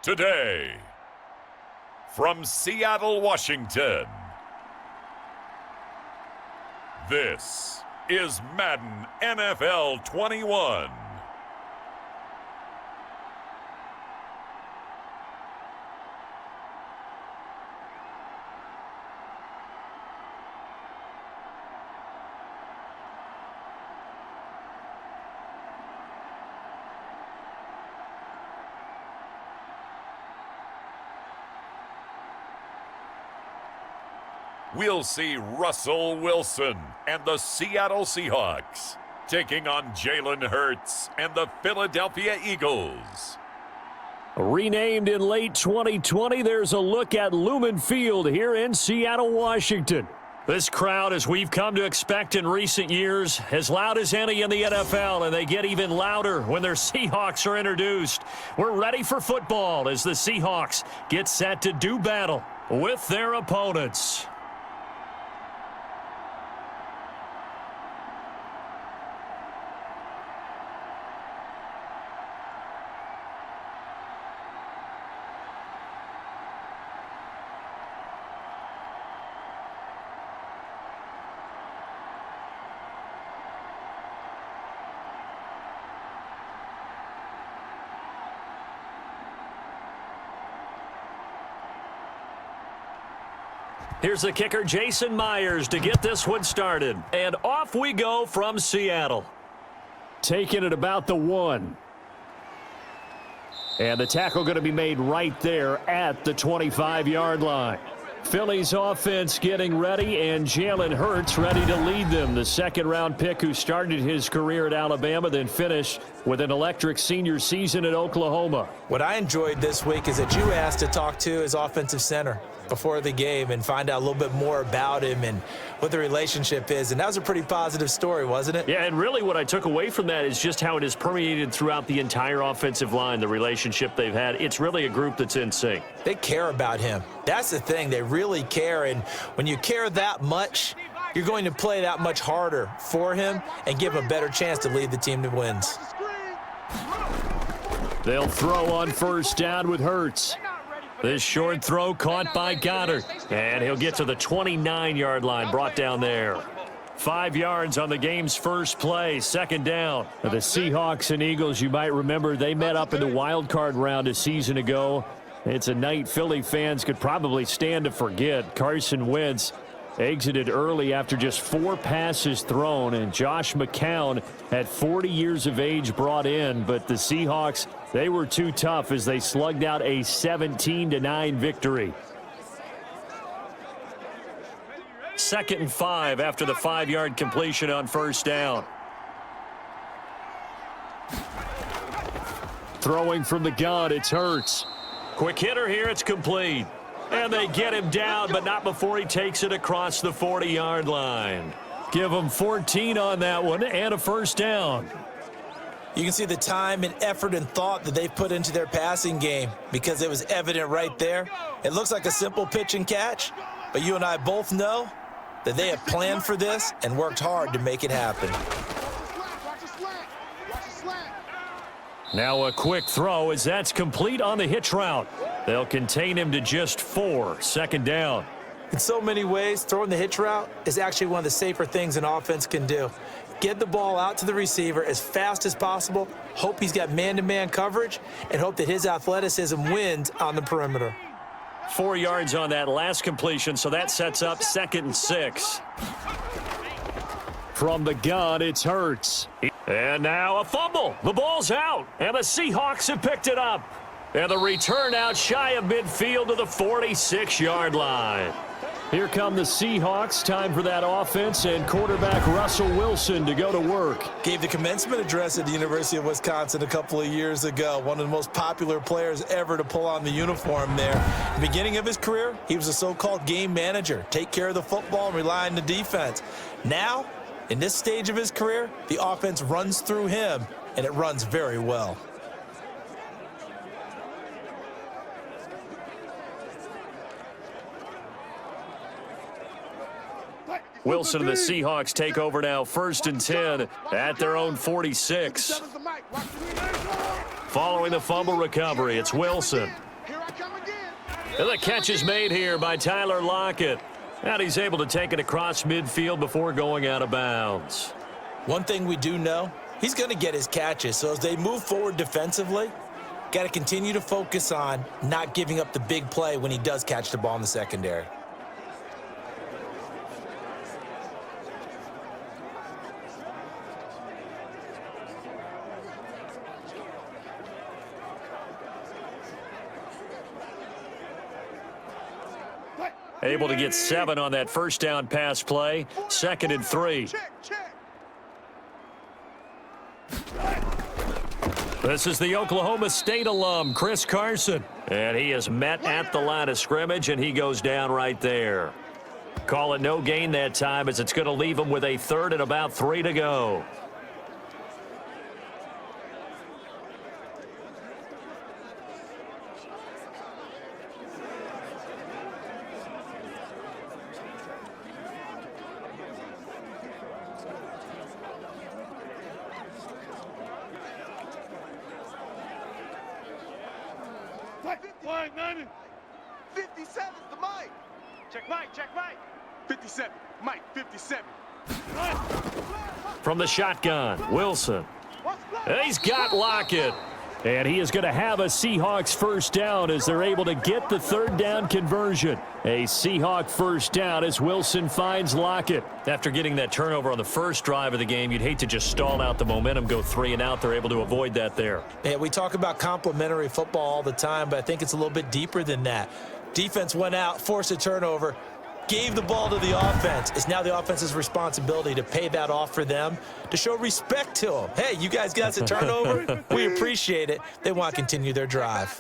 Today, from Seattle, Washington, this is Madden NFL 21. We'll see Russell Wilson and the Seattle Seahawks taking on Jalen Hurts and the Philadelphia Eagles. Renamed in late 2020, there's a look at Lumen Field here in Seattle, Washington. This crowd, as we've come to expect in recent years, as loud as any in the NFL, and they get even louder when their Seahawks are introduced. We're ready for football as the Seahawks get set to do battle with their opponents. Here's the kicker, Jason Myers, to get this one started. And off we go from Seattle. Taking it about the 1. And the tackle going to be made right there at the 25-yard line. Philly's offense getting ready, and Jalen Hurts ready to lead them. The second-round pick who started his career at Alabama, then finished with an electric senior season at Oklahoma. What I enjoyed this week is that you asked to talk to his offensive center before the game and find out a little bit more about him and what the relationship is. And that was a pretty positive story, wasn't it? Yeah, and really what I took away from that is just how it is permeated throughout the entire offensive line, the relationship they've had. It's really a group that's in sync. They care about him. That's the thing. They really care. And when you care that much, you're going to play that much harder for him and give him a better chance to lead the team to wins. They'll throw on first down with Hurts. This short throw caught by Goddard. And he'll get to the 29-yard line, brought down there. 5 yards on the game's first play, second down. The Seahawks and Eagles, you might remember, they met up in the wild card round a season ago. It's a night Philly fans could probably stand to forget. Carson Wentz exited early after just 4 passes thrown, and Josh McCown at 40 years of age brought in, but the Seahawks, they were too tough as they slugged out a 17-9 victory. 2nd and 5 after the 5-yard completion on first down. Throwing from the gun, it's Hurts. Quick hitter here, it's complete. And they get him down, but not before he takes it across the 40-yard line. Give him 14 on that one and a first down. You can see the time and effort and thought that they've put into their passing game because it was evident right there. It looks like a simple pitch and catch, but you and I both know that they have planned for this and worked hard to make it happen. Now a quick throw as that's complete on the hitch route. They'll contain him to just 4, second down. In so many ways, throwing the hitch route is actually one of the safer things an offense can do. Get the ball out to the receiver as fast as possible, hope he's got man-to-man coverage, and hope that his athleticism wins on the perimeter. 4 yards on that last completion, so that sets up 2nd and 6. From the gun, it's Hurts. And now a fumble. The ball's out, and the Seahawks have picked it up. And the return out shy of midfield to the 46-yard line. Here come the Seahawks. Time for that offense and quarterback Russell Wilson to go to work. Gave the commencement address at the University of Wisconsin a couple of years ago. One of the most popular players ever to pull on the uniform there. At the beginning of his career, he was a so-called game manager. Take care of the football and rely on the defense. Now, in this stage of his career, the offense runs through him, and it runs very well. Wilson and the Seahawks take over now, 1st and 10 at their own 46. Following the fumble recovery, it's Wilson. And the catch is made here by Tyler Lockett. And he's able to take it across midfield before going out of bounds. One thing we do know, he's going to get his catches. So as they move forward defensively, got to continue to focus on not giving up the big play when he does catch the ball in the secondary. Able to get 7 on that first down pass play. 2nd and 3. This is the Oklahoma State alum, Chris Carson. And he is met at the line of scrimmage, and he goes down right there. Call it no gain that time, as it's going to leave him with a 3rd and about 3 to go. Flag 90. 57, the mic. Check mic, check mic. 57, Mike, 57. From the shotgun, Wilson. He's got Lockett. And he is going to have a Seahawks first down as they're able to get the 3rd down conversion. A Seahawk first down as Wilson finds Lockett. After getting that turnover on the first drive of the game, you'd hate to just stall out the momentum, go 3 and out. They're able to avoid that there. Yeah, we talk about complementary football all the time, but I think it's a little bit deeper than that. Defense went out, forced a turnover, gave the ball to the offense. It's now the offense's responsibility to pay that off for them, to show respect to them. Hey, you guys got a turnover. We appreciate it. They want to continue their drive.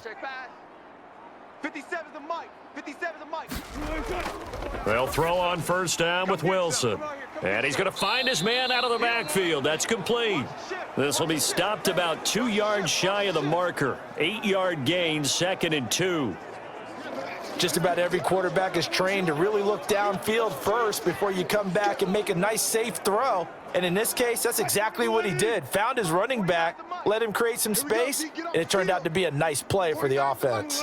57 the mic. 57 the mic. They'll throw on first down with Wilson. And he's going to find his man out of the backfield. That's complete. This will be stopped about 2 yards shy of the marker. 8-yard gain, 2nd and 2. Just about every quarterback is trained to really look downfield first before you come back and make a nice, safe throw. And in this case, that's exactly what he did. Found his running back, let him create some space, and it turned out to be a nice play for the offense.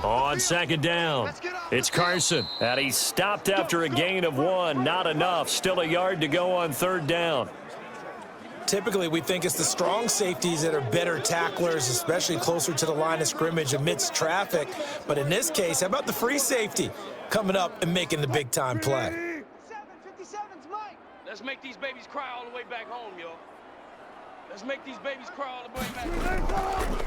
On 2nd down, it's Carson. And he's stopped after a gain of 1. Not enough. Still a yard to go on 3rd down. Typically, we think it's the strong safeties that are better tacklers, especially closer to the line of scrimmage amidst traffic. But in this case, how about the free safety coming up and making the big-time play? 57's Mike. Let's make these babies cry all the way back home, yo. Let's make these babies cry all the way back home.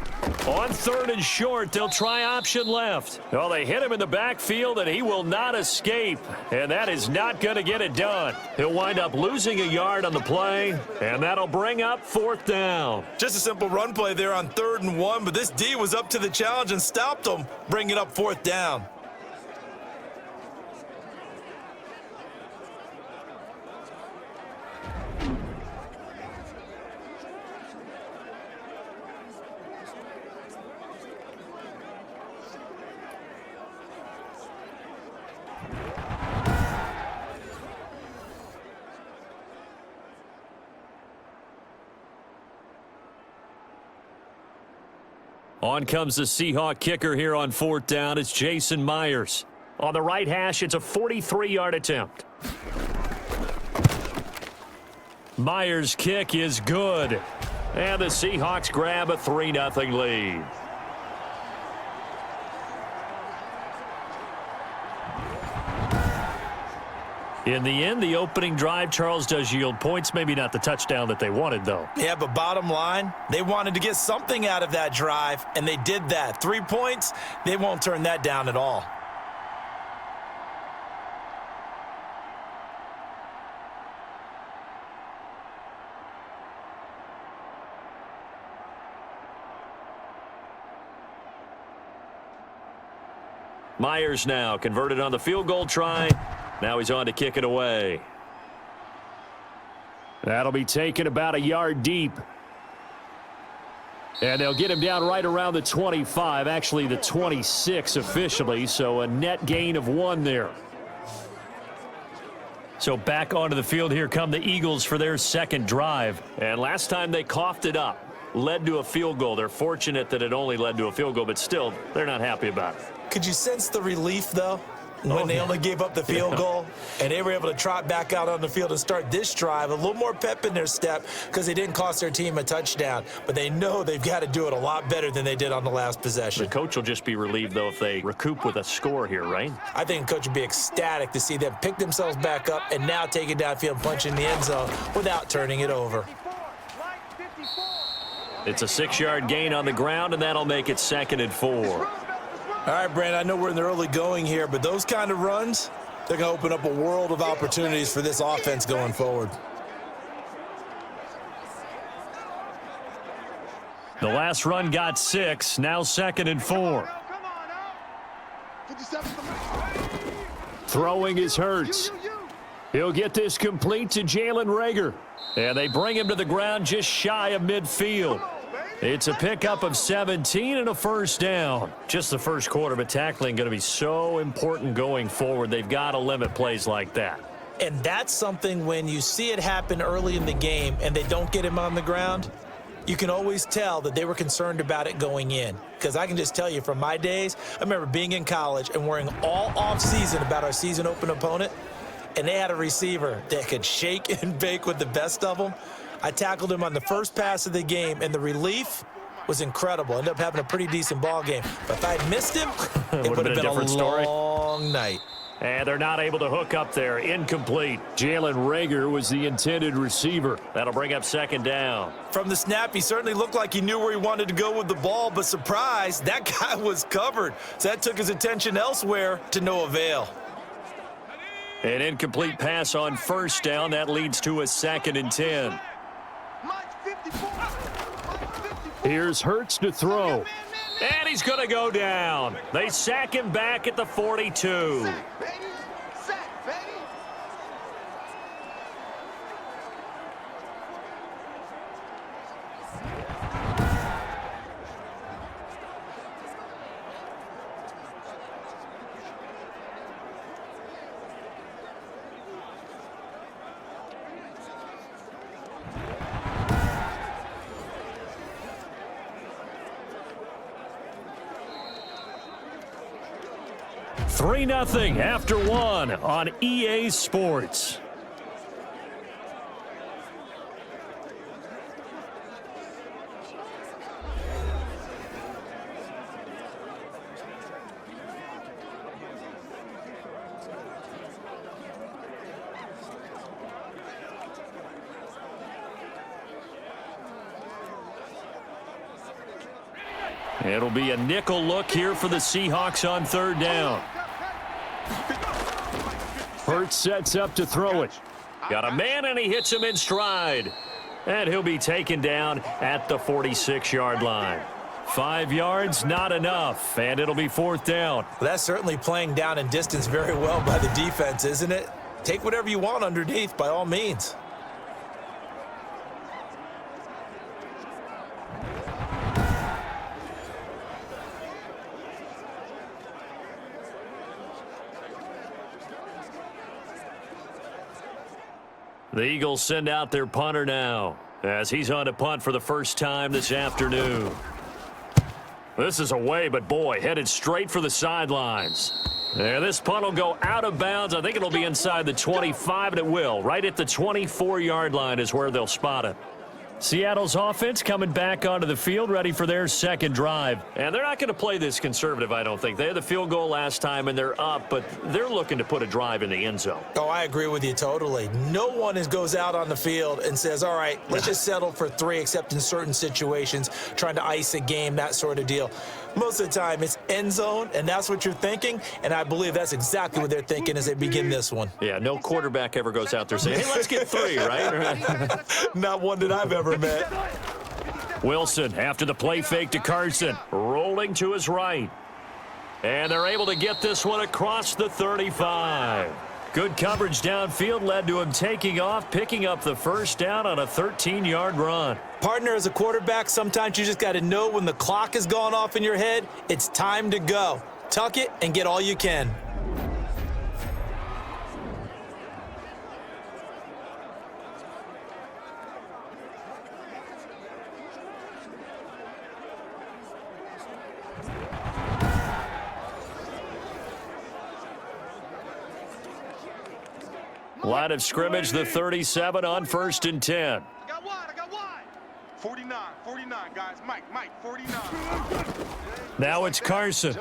On 3rd and short, they'll try option left. Well, they hit him in the backfield, and he will not escape. And that is not going to get it done. He'll wind up losing a yard on the play, and that'll bring up 4th down. Just a simple run play there on 3rd and 1, but this D was up to the challenge and stopped him, bringing up 4th down. On comes the Seahawk kicker here on 4th down. It's Jason Myers. On the right hash, it's a 43-yard attempt. Myers' kick is good. And the Seahawks grab a 3-0 lead. In the end, the opening drive, Charles, does yield points. Maybe not the touchdown that they wanted, though. Yeah, but bottom line, they wanted to get something out of that drive, and they did that. 3 points, they won't turn that down at all. Myers now converted on the field goal try. Now he's on to kick it away. That'll be taken about a yard deep. And they'll get him down right around the 25, actually the 26 officially, so a net gain of 1 there. So back onto the field here come the Eagles for their second drive. And last time they coughed it up. led to a field goal. They're fortunate that it only led to a field goal, but still, they're not happy about it. Could you sense the relief, though, when they only gave up the field goal and they were able to trot back out on the field and start this drive? A little more pep in their step because they didn't cost their team a touchdown, but they know they've got to do it a lot better than they did on the last possession. The coach will just be relieved, though, if they recoup with a score here, right? I think the coach would be ecstatic to see them pick themselves back up and now take it downfield and punch in the end zone without turning it over. It's a 6-yard gain on the ground, and that'll make it 2nd and 4. All right, Brandon, I know we're in the early going here, but those kind of runs, they're going to open up a world of opportunities for this offense going forward. The last run got 6, now 2nd and 4. Throwing is Hurts. He'll get this complete to Jalen Reagor. And they bring him to the ground just shy of midfield. It's a pickup of 17 and a first down. Just the first quarter, but tackling going to be so important going forward. They've got to limit plays like that. And that's something when you see it happen early in the game and they don't get him on the ground, you can always tell that they were concerned about it going in. Because I can just tell you from my days, I remember being in college and worrying all offseason about our season open opponent, and they had a receiver that could shake and bake with the best of them. I tackled him on the first pass of the game, and the relief was incredible. Ended up having a pretty decent ball game. But if I had missed him, it would have been a long night. And they're not able to hook up there. Incomplete. Jalen Reagor was the intended receiver. That'll bring up 2nd down. From the snap, he certainly looked like he knew where he wanted to go with the ball, but surprise, that guy was covered. So that took his attention elsewhere to no avail. An incomplete pass on first down. That leads to a 2nd and 10. Here's Hurts to throw. And he's going to go down. They sack him back at the 42. Three 3-0 after 1 on EA Sports. It'll be a nickel look here for the Seahawks on 3rd down. Hurts sets up to throw it. Got a man, and he hits him in stride. And he'll be taken down at the 46-yard line. 5 yards, not enough, and it'll be 4th down. Well, that's certainly playing down and distance very well by the defense, isn't it? Take whatever you want underneath, by all means. The Eagles send out their punter now as he's on to punt for the first time this afternoon. This is away, but boy, headed straight for the sidelines. And this punt will go out of bounds. I think it'll be inside the 25, and it will. Right at the 24-yard line is where they'll spot it. Seattle's offense coming back onto the field, ready for their second drive. And they're not going to play this conservative, I don't think. They had the field goal last time, and they're up, but they're looking to put a drive in the end zone. Oh, I agree with you totally. No one goes out on the field and says, all right, let's just settle for 3, except in certain situations, trying to ice a game, that sort of deal. Most of the time, it's end zone, and that's what you're thinking, and I believe that's exactly what they're thinking as they begin this one. Yeah, no quarterback ever goes out there saying, hey, let's get 3, right? Not one that I've ever met. Wilson, after the play fake to Carson, rolling to his right. And they're able to get this one across the 35. Good coverage downfield led to him taking off, picking up the first down on a 13-yard run. Partner, as a quarterback, sometimes you just got to know when the clock has gone off in your head, it's time to go. Tuck it and get all you can. Line of scrimmage, the 37 on 1st and 10. I got wide. 49, guys. Mike, 49. Now it's Carson.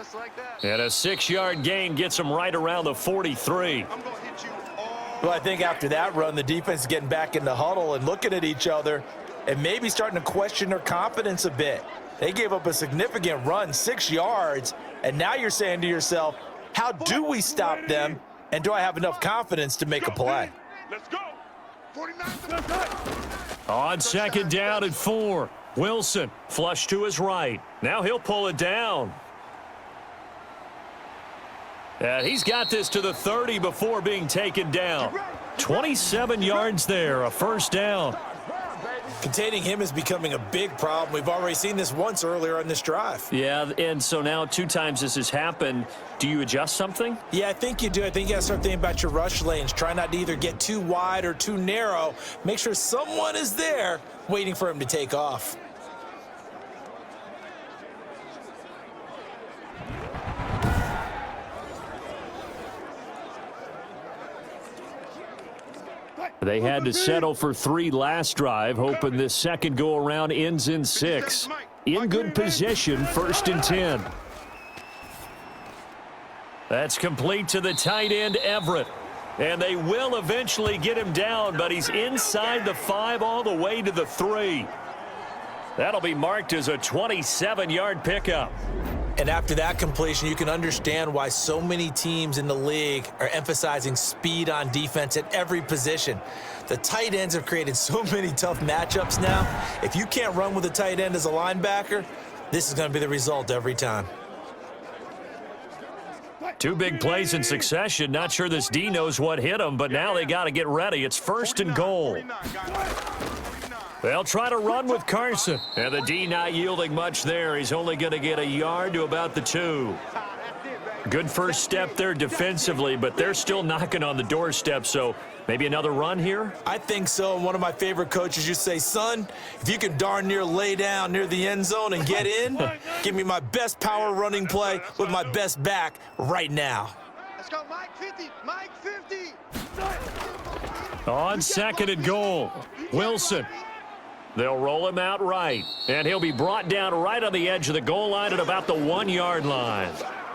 And a 6-yard gain gets him right around the 43. I'm going to hit you all. Well, I think after that run, the defense is getting back in the huddle and looking at each other and maybe starting to question their confidence a bit. They gave up a significant run, 6 yards, and now you're saying to yourself, how do we stop them, and do I have enough confidence to make a play? Let's go. 49. On 2nd down and 4. Wilson flush to his right. Now he'll pull it down. And he's got this to the 30 before being taken down. 27 yards there, a 1st down. Containing him is becoming a big problem. We've already seen this once earlier on this drive. Yeah, and so now 2 times this has happened. Do you adjust something? Yeah, I think you do. I think you got to start thinking about your rush lanes. Try not to either get too wide or too narrow. Make sure someone is there waiting for him to take off. They had to settle for 3 last drive, hoping this second go-around ends in 6. In good position, 1st and 10. That's complete to the tight end, Everett. And they will eventually get him down, but he's inside the 5 all the way to the 3. That'll be marked as a 27-yard pickup. And after that completion, you can understand why so many teams in the league are emphasizing speed on defense at every position. The tight ends have created so many tough matchups now. If you can't run with a tight end as a linebacker, this is going to be the result every time. 2 big plays in succession. Not sure this D knows what hit him, but now they got to get ready. It's 1st and goal. They'll try to run with Carson. And the D not yielding much there. He's only going to get a yard to about the 2. Good first step there defensively, but they're still knocking on the doorstep, so maybe another run here? I think so. And one of my favorite coaches used to say, son, if you can darn near lay down near the end zone and get in, give me my best power running play with my best back right now. Let's go, Mike 50. Mike 50. On 2nd and goal, Wilson. They'll roll him out right, and he'll be brought down right on the edge of the goal line at about the 1-yard line.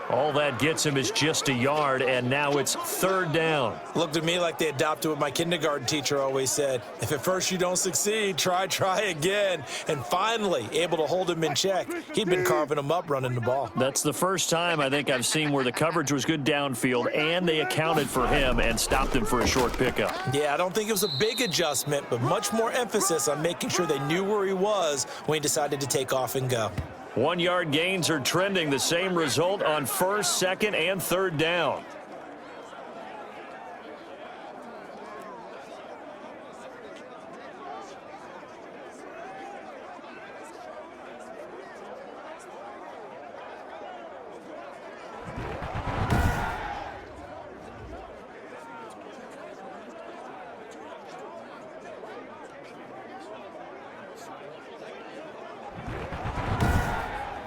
All that gets him is just a yard, and now it's 3rd down. Looked to me like they adopted what my kindergarten teacher always said. If at first you don't succeed, try again. And finally, able to hold him in check. He'd been carving him up running the ball. That's the first time I think I've seen where the coverage was good downfield, and they accounted for him and stopped him for a short pickup. Yeah, I don't think it was a big adjustment, but much more emphasis on making sure they knew where he was when he decided to take off and go. 1-yard gains are trending. The same result on 1st, 2nd, and 3rd down.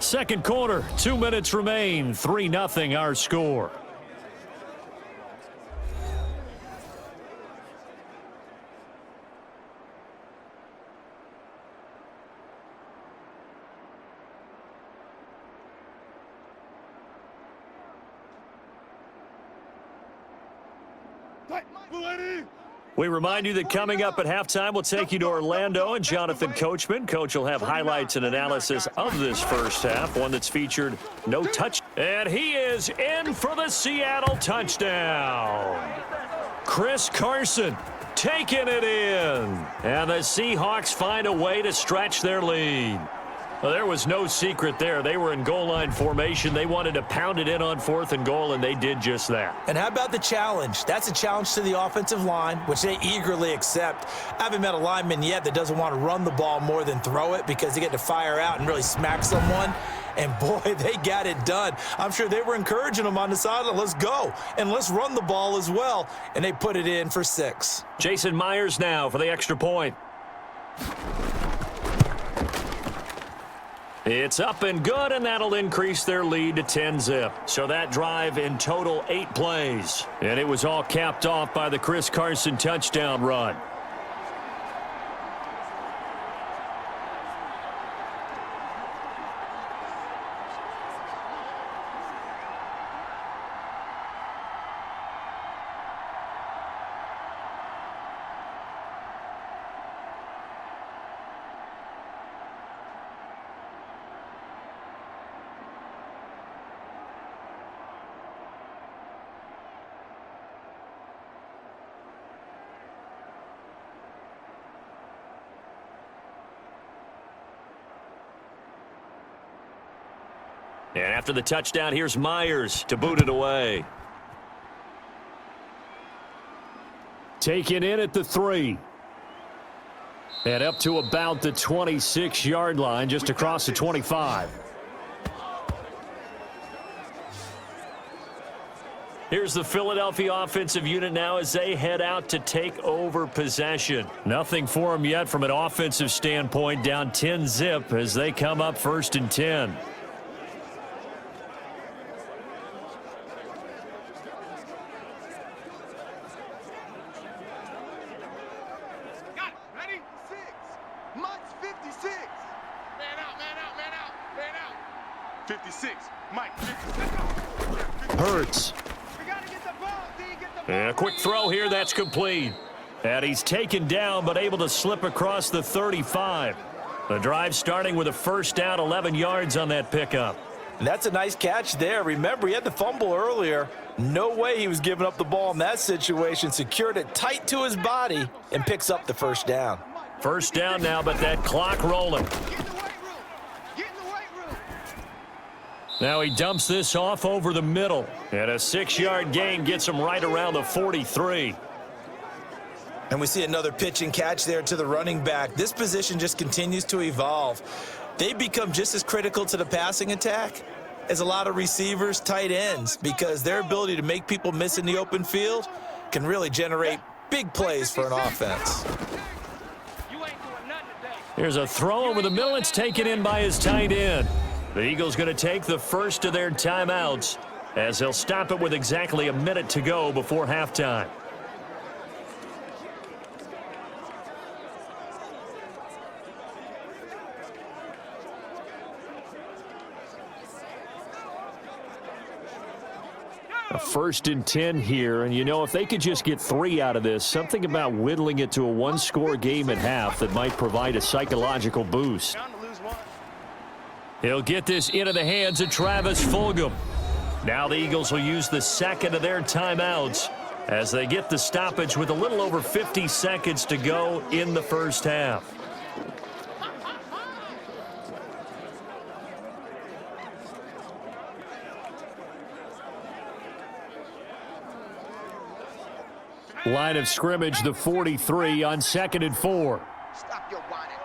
Second quarter, 2 minutes remain. 3-0 our score. We remind you that coming up at halftime, we'll take you to Orlando and Jonathan Coachman. Coach will have highlights and analysis of this first half, one that's featured no touch. And he is in for the Seattle touchdown. Chris Carson taking it in. And the Seahawks find a way to stretch their lead. Well, there was no secret there. They were in goal line formation. They wanted to pound it in on 4th and goal, and they did just that. And how about the challenge? That's a challenge to the offensive line, which they eagerly accept. I haven't met a lineman yet that doesn't want to run the ball more than throw it because they get to fire out and really smack someone. And, boy, they got it done. I'm sure they were encouraging them on the sideline. Let's go, and let's run the ball as well. And they put it in for 6. Jason Myers now for the extra point. It's up and good, and that'll increase their lead to 10-zip. So that drive in total 8 plays. And it was all capped off by the Chris Carson touchdown run. And after the touchdown, here's Myers to boot it away. Taken in at the 3. And up to about the 26-yard line, just across the 25. Here's the Philadelphia offensive unit now as they head out to take over possession. Nothing for them yet from an offensive standpoint, down 10-zip as they come up 1st and 10. Hurts. And a quick throw here, that's complete. And he's taken down, but able to slip across the 35. The drive starting with a first down, 11 yards on that pickup. And that's a nice catch there. Remember, he had the fumble earlier. No way he was giving up the ball in that situation. Secured it tight to his body and picks up the first down. First down now, but that clock rolling. Now he dumps this off over the middle. And a 6-yard gain gets him right around the 43. And we see another pitch and catch there to the running back. This position just continues to evolve. They become just as critical to the passing attack as a lot of receivers, tight ends, because their ability to make people miss in the open field can really generate big plays for an offense. Here's a throw over the middle. It's taken in by his tight end. The Eagles going to take the first of their timeouts as they'll stop it with exactly a minute to go before halftime. A 1st and 10 here, and you know, if they could just get 3 out of this, something about whittling it to a 1-score game at half that might provide a psychological boost. He'll get this into the hands of Travis Fulgham. Now the Eagles will use the second of their timeouts as they get the stoppage with a little over 50 seconds to go in the first half. Line of scrimmage, the 43 on 2nd and 4. Stop your whining.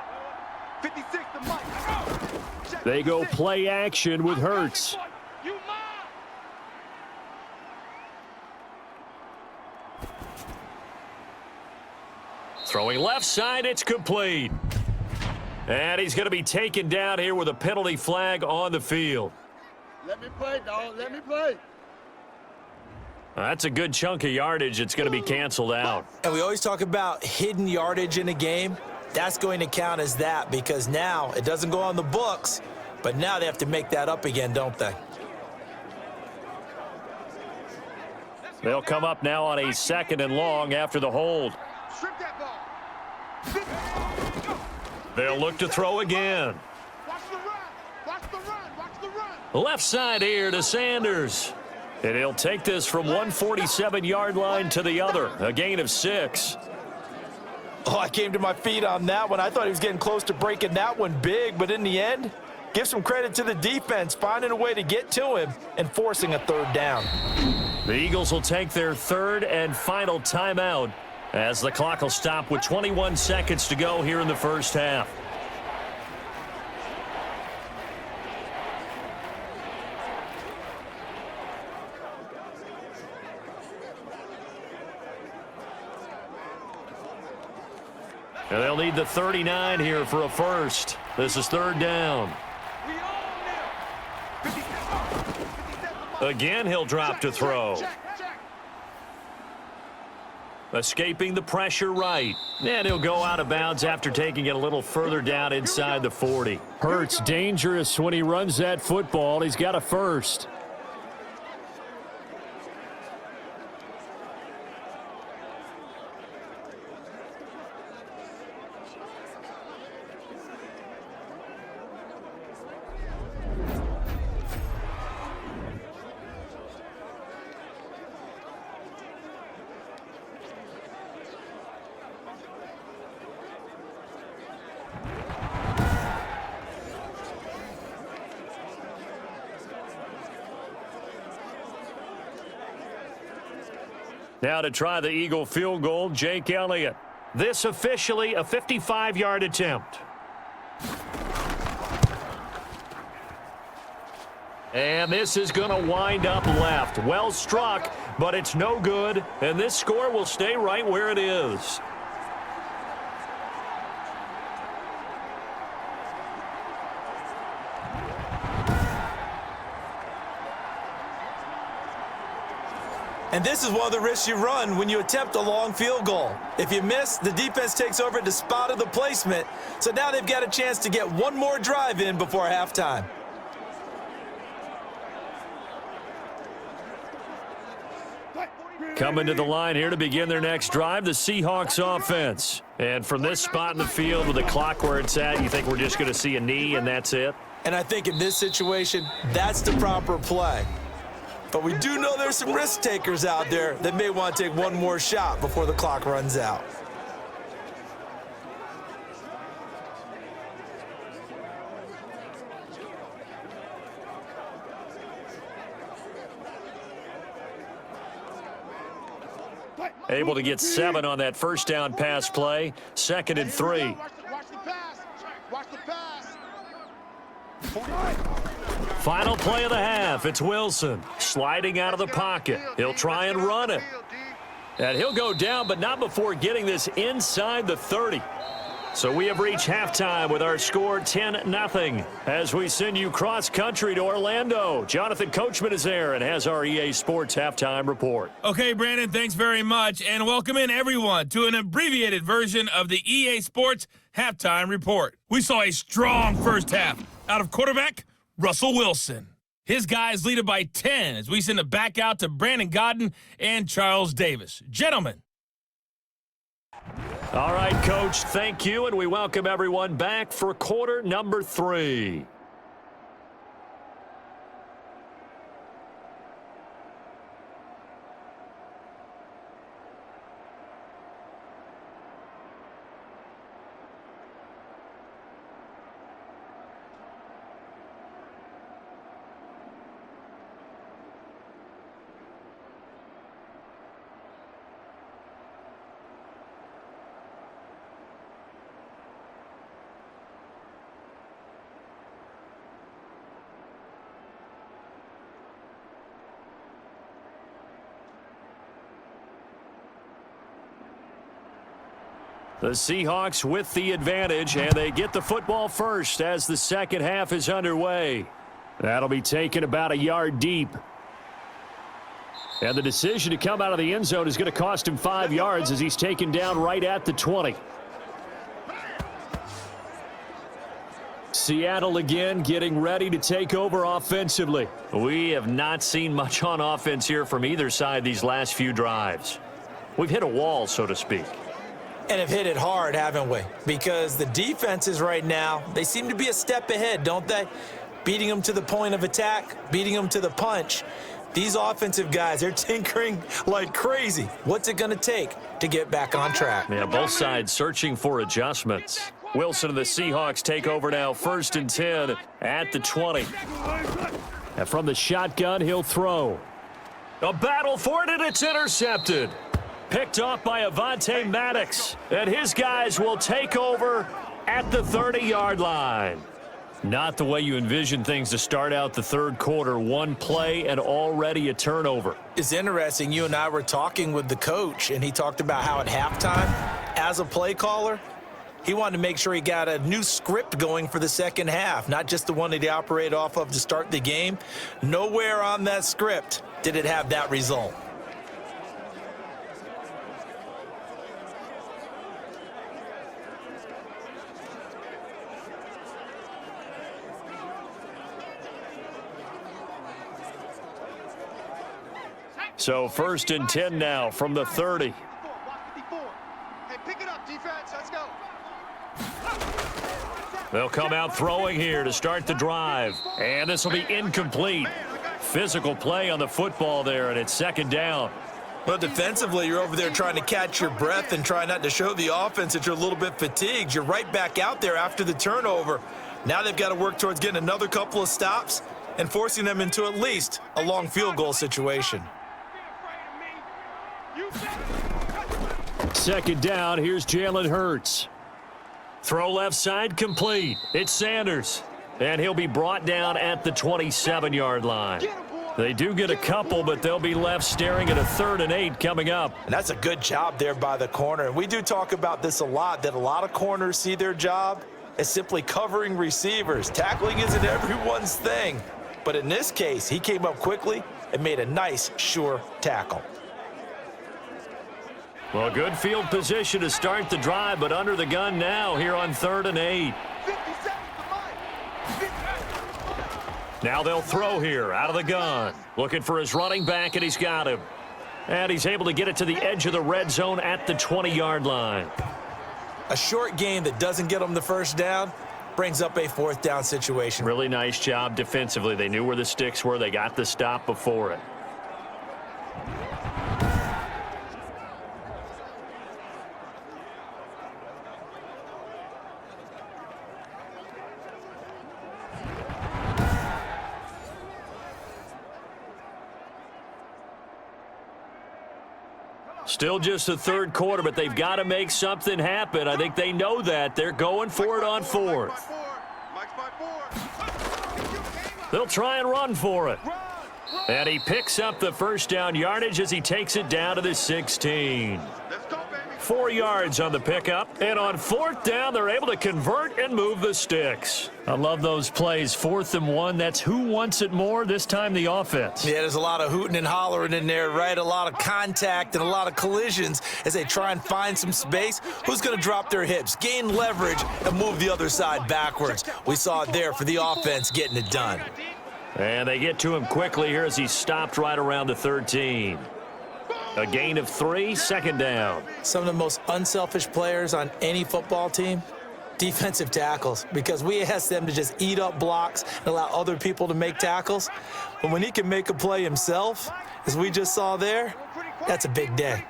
56 to Mike. They go play action with Hurts. Throwing left side, it's complete. And he's going to be taken down here with a penalty flag on the field. Let me play, dog. Let me play. That's a good chunk of yardage. It's going to be canceled out. And we always talk about hidden yardage in a game. That's going to count as that because now it doesn't go on the books, but now they have to make that up again, don't they? They'll come up now on a 2nd and long after the hold. Strip that ball. They'll look to throw again. Watch the run. Watch the run. Watch the run. Left side here to Sanders. And he'll take this from 147-yard line to the other. A gain of 6. Oh, I came to my feet on that one. I thought he was getting close to breaking that one big, but in the end, give some credit to the defense, finding a way to get to him and forcing a 3rd down. The Eagles will take their 3rd and final timeout as the clock will stop with 21 seconds to go here in the first half. And they'll need the 39 here for a first. This is 3rd down. We Again, he'll drop to throw. Escaping the pressure right. And he'll go out of bounds after taking it a little further down inside the 40. Hurts dangerous when he runs that football. He's got a first. Now to try the Eagle field goal, Jake Elliott. This officially a 55-yard attempt. And this is going to wind up left. Well struck, but it's no good. And this score will stay right where it is. And this is one of the risks you run when you attempt a long field goal. If you miss, the defense takes over at the spot of the placement. So now they've got a chance to get one more drive in before halftime. Coming to the line here to begin their next drive, the Seahawks offense. And from this spot in the field with the clock where it's at, you think we're just going to see a knee and that's it? And I think in this situation, that's the proper play. But we do know there's some risk takers out there that may want to take one more shot before the clock runs out. Able to get 7 on that first down pass play. 2nd and 3. Watch the pass. Watch the pass. Final play of the half. It's Wilson sliding out of the pocket. He'll try and run it. And he'll go down, but not before getting this inside the 30. So we have reached halftime with our score 10-0 as we send you cross-country to Orlando. Jonathan Coachman is there and has our EA Sports halftime report. Okay, Brandon, thanks very much, and welcome in everyone to an abbreviated version of the EA Sports halftime report. We saw a strong first half out of quarterback Russell Wilson. His guys lead it by 10 as we send it back out to Brandon Godden and Charles Davis. Gentlemen. All right, Coach, thank you, and we welcome everyone back for quarter number 3. The Seahawks with the advantage, and they get the football first as the second half is underway. That'll be taken about a yard deep. And the decision to come out of the end zone is going to cost him 5 yards as he's taken down right at the 20. Seattle again getting ready to take over offensively. We have not seen much on offense here from either side these last few drives. We've hit a wall, so to speak. And have hit it hard, haven't we? Because the defenses right now, they seem to be a step ahead, don't they? Beating them to the point of attack, beating them to the punch. These offensive guys, they're tinkering like crazy. What's it going to take to get back on track? Yeah, both sides searching for adjustments. Wilson and the Seahawks take over now, 1st and 10 at the 20. And from the shotgun, he'll throw. A battle for it, and it's intercepted. Picked off by Avonte Maddox, and his guys will take over at the 30-yard line. Not the way you envision things to start out the third quarter. One play and already a turnover. It's interesting. You and I were talking with the coach, and he talked about how at halftime, as a play caller, He wanted to make sure he got a new script going for the second half, not just the one that he operated off of to start the game. Nowhere on that script did it have that result. So 1st and 10 now from the 30. Hey, pick it up, defense. Let's go. They'll come out throwing here to start the drive. And this will be incomplete. Physical play on the football there, and it's 2nd down. Well, defensively, you're over there trying to catch your breath and try not to show the offense that you're a little bit fatigued. You're right back out there after the turnover. Now they've got to work towards getting another couple of stops and forcing them into at least a long field goal situation. 2nd down, here's Jalen Hurts. Throw left side, complete. It's Sanders. And he'll be brought down at the 27-yard line. They do get a couple, but they'll be left staring at a 3rd and 8 coming up. And that's a good job there by the corner. And we do talk about this a lot, that a lot of corners see their job as simply covering receivers. Tackling isn't everyone's thing. But in this case, he came up quickly and made a nice, sure tackle. Well, good field position to start the drive, but under the gun now here on 3rd and 8. Now they'll throw here out of the gun. Looking for his running back, and he's got him. And he's able to get it to the edge of the red zone at the 20-yard line. A short game that doesn't get them the first down brings up a 4th down situation. Really nice job defensively. They knew where the sticks were. They got the stop before it. Still just the 3rd quarter, but they've got to make something happen. I think they know that. They're going for it on 4th. They'll try and run for it. And he picks up the 1st down yardage as he takes it down to the 16. 4 yards on the pickup. And on 4th down, they're able to convert and move the sticks. I love those plays. 4th and 1. That's who wants it more, this time the offense. Yeah, there's a lot of hooting and hollering in there, right? A lot of contact and a lot of collisions as they try and find some space. Who's going to drop their hips, gain leverage, and move the other side backwards? We saw it there for the offense getting it done. And they get to him quickly here as he's stopped right around the 13. A gain of 3, 2nd down. Some of the most unselfish players on any football team, defensive tackles, because we ask them to just eat up blocks and allow other people to make tackles. But when he can make a play himself, as we just saw there, that's a big day.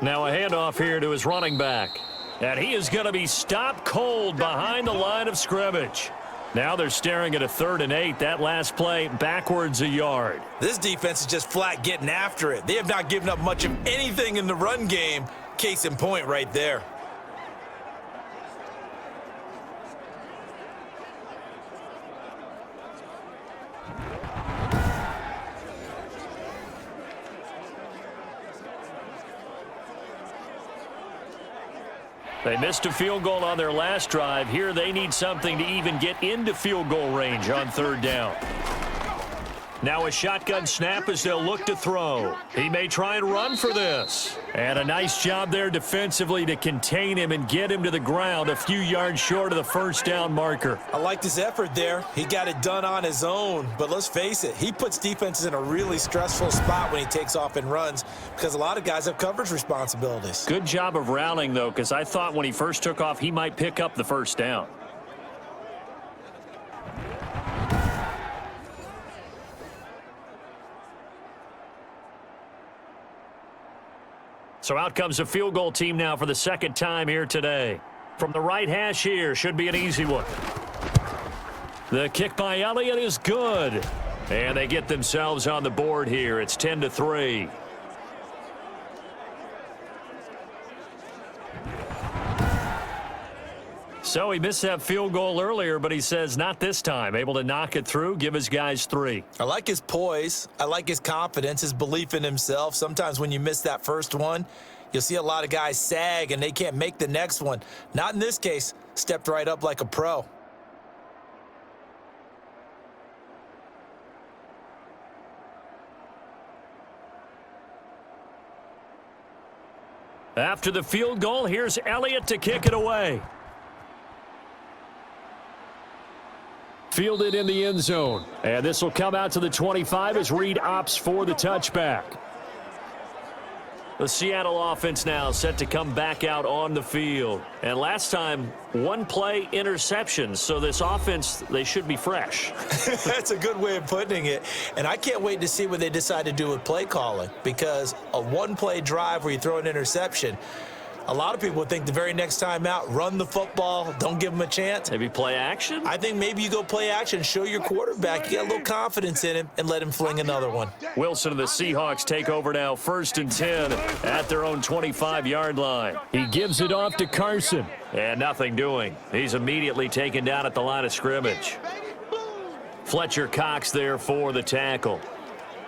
Now a handoff here to his running back. And he is going to be stopped cold behind the line of scrimmage. Now they're staring at a 3rd and 8. That last play backwards a yard. This defense is just flat getting after it. They have not given up much of anything in the run game. Case in point right there. They missed a field goal on their last drive. Here they need something to even get into field goal range on 3rd down. Now a shotgun snap as they'll look to throw. He may try and run for this. And a nice job there defensively to contain him and get him to the ground a few yards short of the 1st down marker. I liked his effort there. He got it done on his own. But let's face it, he puts defenses in a really stressful spot when he takes off and runs because a lot of guys have coverage responsibilities. Good job of rallying, though, because I thought when he first took off, he might pick up the 1st down. So out comes a field goal team now for the 2nd time here today. From the right hash here, should be an easy one. The kick by Elliott is good. And they get themselves on the board here. It's 10-3. So he missed that field goal earlier, but he says not this time. Able to knock it through, give his guys 3. I like his poise. I like his confidence, his belief in himself. Sometimes when you miss that first one, you'll see a lot of guys sag and they can't make the next one. Not in this case. Stepped right up like a pro. After the field goal, here's Elliott to kick it away. Fielded in the end zone. And this will come out to the 25 as Reed opts for the touchback. The Seattle offense now set to come back out on the field. And last time, one-play interceptions. So this offense, they should be fresh. That's a good way of putting it. And I can't wait to see what they decide to do with play calling, because a one-play drive where you throw an interception, a lot of people would think the very next time out, run the football, don't give them a chance. Maybe play action? I think maybe you go play action, show your quarterback, you got a little confidence in him, and let him fling another one. Wilson and the Seahawks take over now, 1st and 10 at their own 25-yard line. He gives it off to Carson. And nothing doing. He's immediately taken down at the line of scrimmage. Fletcher Cox there for the tackle.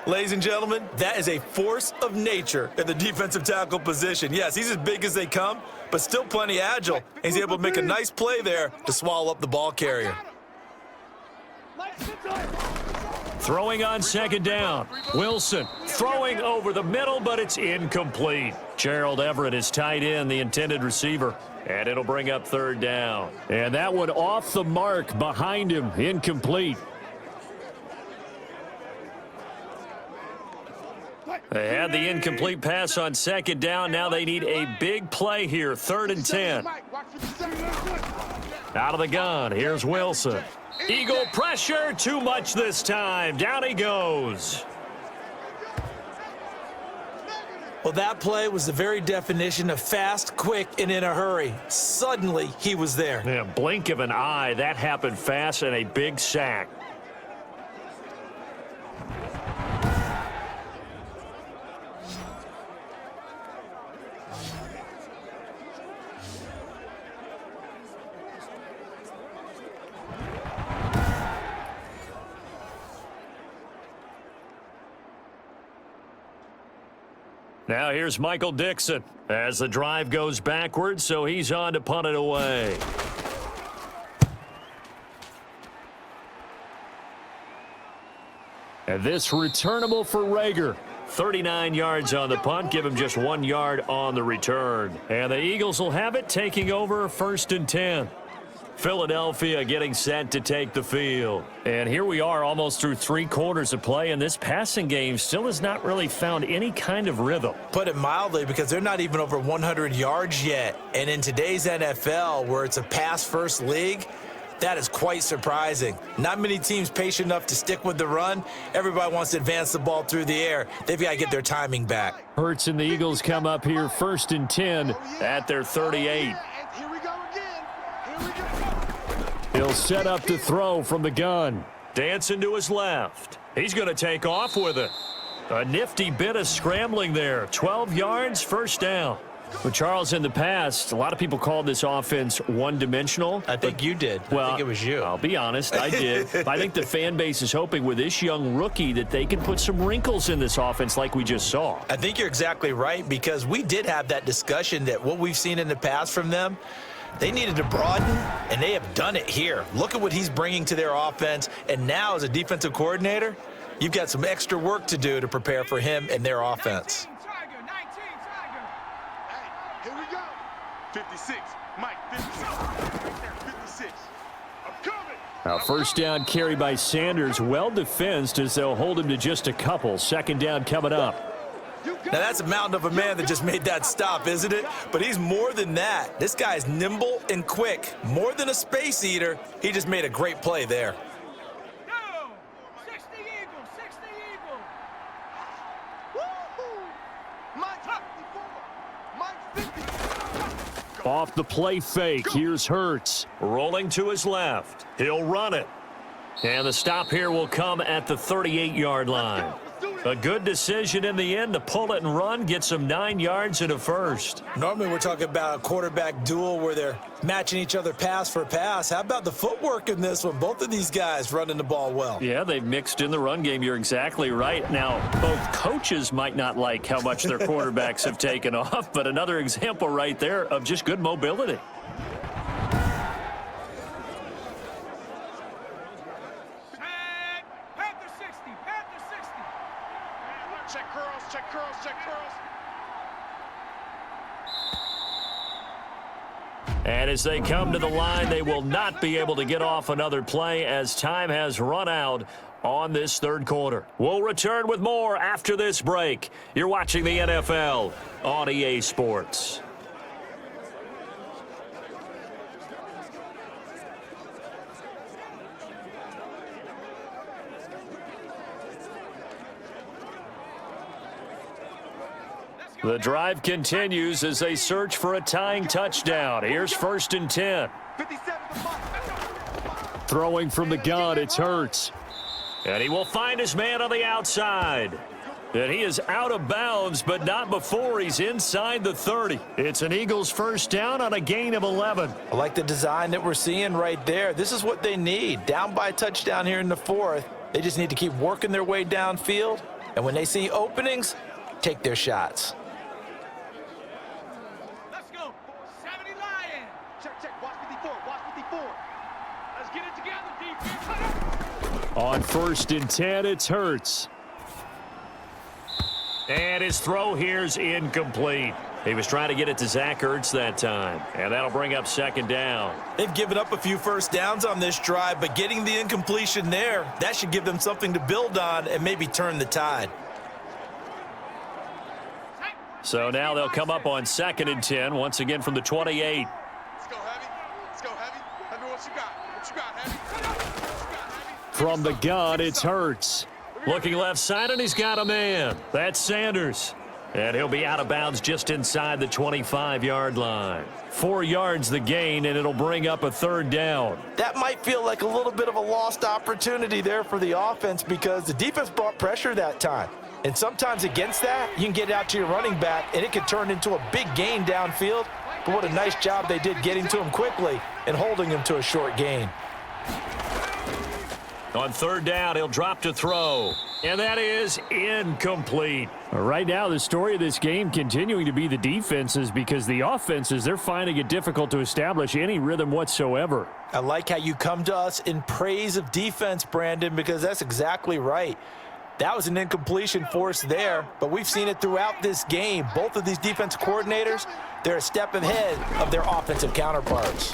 Ladies and gentlemen, that is a force of nature in the defensive tackle position. Yes, he's as big as they come, but still plenty agile. He's able to make a nice play there to swallow up the ball carrier. Throwing on 2nd down. Wilson throwing over the middle, but it's incomplete. Gerald Everett is tight end, the intended receiver. And it'll bring up 3rd down. And that one off the mark behind him, incomplete. They had the incomplete pass on 2nd down. Now they need a big play here. 3rd and 10. Out of the gun. Here's Wilson. Eagle pressure. Too much this time. Down he goes. Well, that play was the very definition of fast, quick, and in a hurry. Suddenly, he was there. Yeah, blink of an eye. That happened fast and a big sack. Now here's Michael Dixon as the drive goes backwards, so he's on to punt it away. And this returnable for Rager. 39 yards on the punt, give him just 1 yard on the return. And the Eagles will have it, taking over 1st and 10. Philadelphia getting set to take the field. And here we are almost through 3 quarters of play, and this passing game still has not really found any kind of rhythm. Put it mildly, because they're not even over 100 yards yet. And in today's NFL, where it's a pass-first league, that is quite surprising. Not many teams patient enough to stick with the run. Everybody wants to advance the ball through the air. They've got to get their timing back. Hurts and the Eagles come up here 1st and 10 at their 38. He'll set up to throw from the gun. Dancing to his left. He's going to take off with it. A nifty bit of scrambling there. 12 yards, 1st down. Well, Charles, in the past, a lot of people called this offense one-dimensional. I think you did. Well, I think it was you. I'll be honest, I did. I think the fan base is hoping with this young rookie that they can put some wrinkles in this offense like we just saw. I think you're exactly right, because we did have that discussion that what we've seen in the past from them, they needed to broaden, and they have done it here. Look at what he's bringing to their offense, and now as a defensive coordinator, you've got some extra work to do to prepare for him and their offense. 56, Mike, 56. I'm coming. A 1st down carry by Sanders, well defensed as they'll hold him to just a couple. 2nd down coming up. Now that's a mountain of a man that just made that stop, isn't it? But he's more than that. This guy's nimble and quick. More than a space eater. He just made a great play there. Go! 60 Eagles, 60 Eagles. Woo-hoo! Mike 54. Mike 50. Off the play fake, here's Hurts. Rolling to his left. He'll run it. And the stop here will come at the 38-yard line. Let's do A good decision in the end to pull it and run, get some 9 yards and a first. Normally we're talking about a quarterback duel where they're matching each other pass for pass. How about the footwork in this one? Both of these guys running the ball well. Yeah, they've mixed in the run game. You're exactly right. Now, both coaches might not like how much their quarterbacks have taken off, but another example right there of just good mobility. Check curls. And as they come to the line, they will not be able to get off another play as time has run out on this third quarter. We'll return with more after this break. You're watching the NFL on EA Sports. The drive continues as they search for a tying touchdown. Here's 1st and 10. Throwing from the gun, it's Hurts. And he will find his man on the outside. And he is out of bounds, but not before he's inside the 30. It's an Eagles first down on a gain of 11. I like the design that we're seeing right there. This is what they need. Down by a touchdown here in the 4th. They just need to keep working their way downfield. And when they see openings, take their shots. On 1st and 10, it's Hurts. And his throw here's incomplete. He was trying to get it to Zach Ertz that time. And that'll bring up 2nd down. They've given up a few first downs on this drive, but getting the incompletion there, that should give them something to build on and maybe turn the tide. So now they'll come up on 2nd and 10, once again from the 28. Let's go heavy. Heavy, what you got? Heavy? From the gun, it's Hurts. Looking left side, and he's got a man. That's Sanders. And he'll be out of bounds just inside the 25-yard line. 4 yards the gain, and it'll bring up a 3rd down. That might feel like a little bit of a lost opportunity there for the offense because the defense brought pressure that time. And sometimes against that, you can get out to your running back, and it can turn into a big gain downfield. But what a nice job they did getting to him quickly and holding him to a short gain. On 3rd down, he'll drop to throw. And that is incomplete. Right now, the story of this game continuing to be the defenses because the offenses, they're finding it difficult to establish any rhythm whatsoever. I like how you come to us in praise of defense, Brandon, because that's exactly right. That was an incompletion forced there, but we've seen it throughout this game. Both of these defense coordinators, they're a step ahead of their offensive counterparts.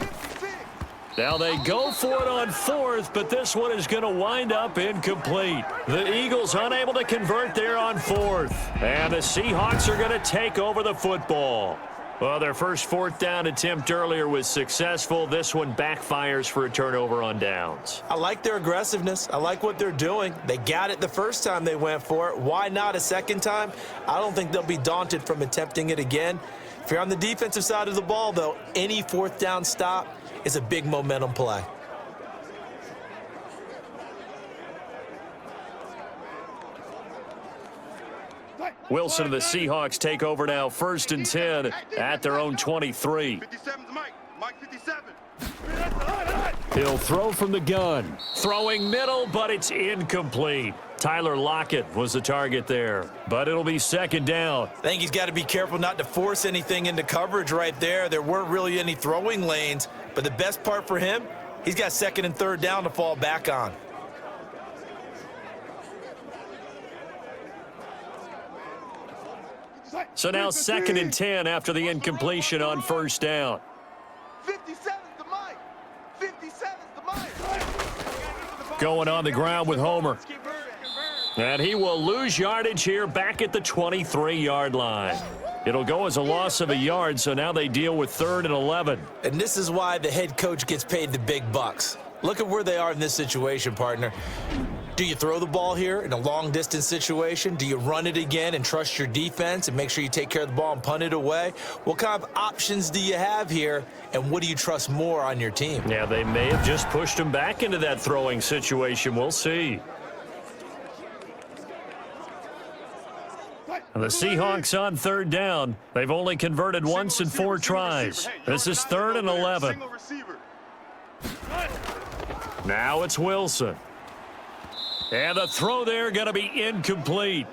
Now they go for it on 4th, but this one is going to wind up incomplete. The Eagles unable to convert there on 4th. And the Seahawks are going to take over the football. Well, their first 4th down attempt earlier was successful. This one backfires for a turnover on downs. I like their aggressiveness. I like what they're doing. They got it the first time they went for it. Why not a second time? I don't think they'll be daunted from attempting it again. If you're on the defensive side of the ball, though, any 4th down stop is a big momentum play. Wilson and the Seahawks take over now, 1st and 10 at their own 23. 57's Mike 57. He'll throw from the gun. Throwing middle, but it's incomplete. Tyler Lockett was the target there, but it'll be 2nd down. I think he's got to be careful not to force anything into coverage right there. There weren't really any throwing lanes, but the best part for him, he's got 2nd and 3rd down to fall back on. So now 2nd and 10 after the incompletion on 1st down. 57's the Mike. 57's the Mike. Going on the ground with Homer. And he will lose yardage here back at the 23-yard line. It'll go as a loss of a yard, so now they deal with 3rd and 11. And this is why the head coach gets paid the big bucks. Look at where they are in this situation, partner. Do you throw the ball here in a long-distance situation? Do you run it again and trust your defense and make sure you take care of the ball and punt it away? What kind of options do you have here, and what do you trust more on your team? Yeah, they may have just pushed him back into that throwing situation. We'll see. The Seahawks on third down. They've only converted once in 4 tries. This is 3rd and 11. Now it's Wilson. And the throw there going to be incomplete.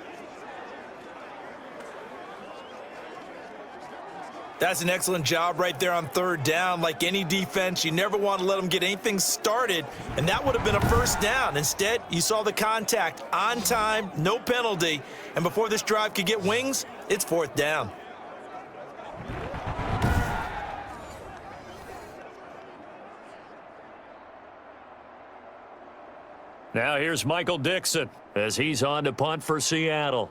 That's an excellent job right there on third down. Like any defense, you never want to let them get anything started, and that would have been a first down. Instead, you saw the contact on time, no penalty, and before this drive could get wings, it's 4th down. Now here's Michael Dixon as he's on to punt for Seattle.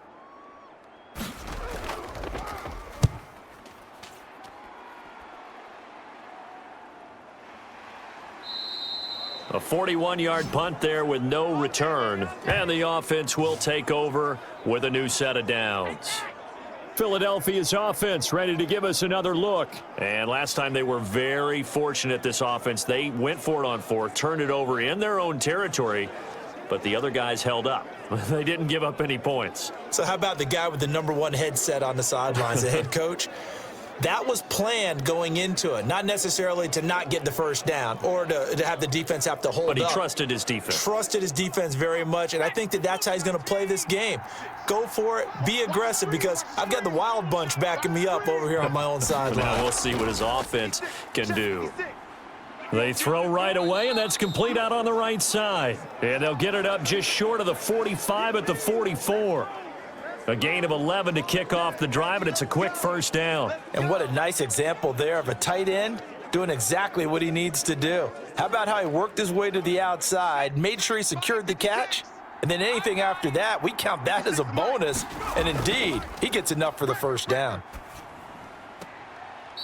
A 41-yard punt there with no return, and the offense will take over with a new set of downs. Philadelphia's offense ready to give us another look. And last time they were very fortunate, this offense. They went for it on 4, turned it over in their own territory, but the other guys held up. They didn't give up any points. So how about the guy with the #1 headset on the sidelines, the head coach? That was planned going into it, not necessarily to not get the first down or to have the defense have to hold up. But he trusted his defense. Trusted his defense very much, and I think that's how he's going to play this game. Go for it, be aggressive, because I've got the wild bunch backing me up over here on my own sideline. Now we'll see what his offense can do. They throw right away, and that's complete out on the right side. And they'll get it up just short of the 45 at the 44. A gain of 11 to kick off the drive, and it's a quick first down. And what a nice example there of a tight end doing exactly what he needs to do. How about how he worked his way to the outside, made sure he secured the catch, and then anything after that, we count that as a bonus. And indeed, he gets enough for the first down.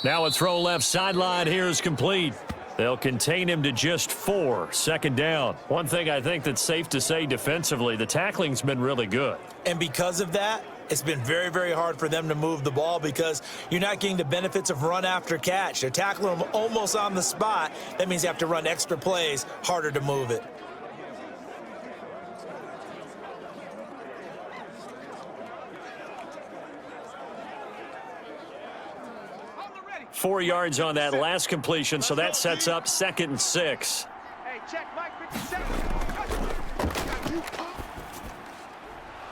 Now a throw left sideline here is complete. They'll contain him to just 4, 2nd down. One thing I think that's safe to say defensively, the tackling's been really good. And because of that, it's been very, very hard for them to move the ball because you're not getting the benefits of run after catch. They're tackling them almost on the spot. That means you have to run extra plays, harder to move it. Four yards on that last completion, so that sets up 2nd and 6. Hey, check Mike 57.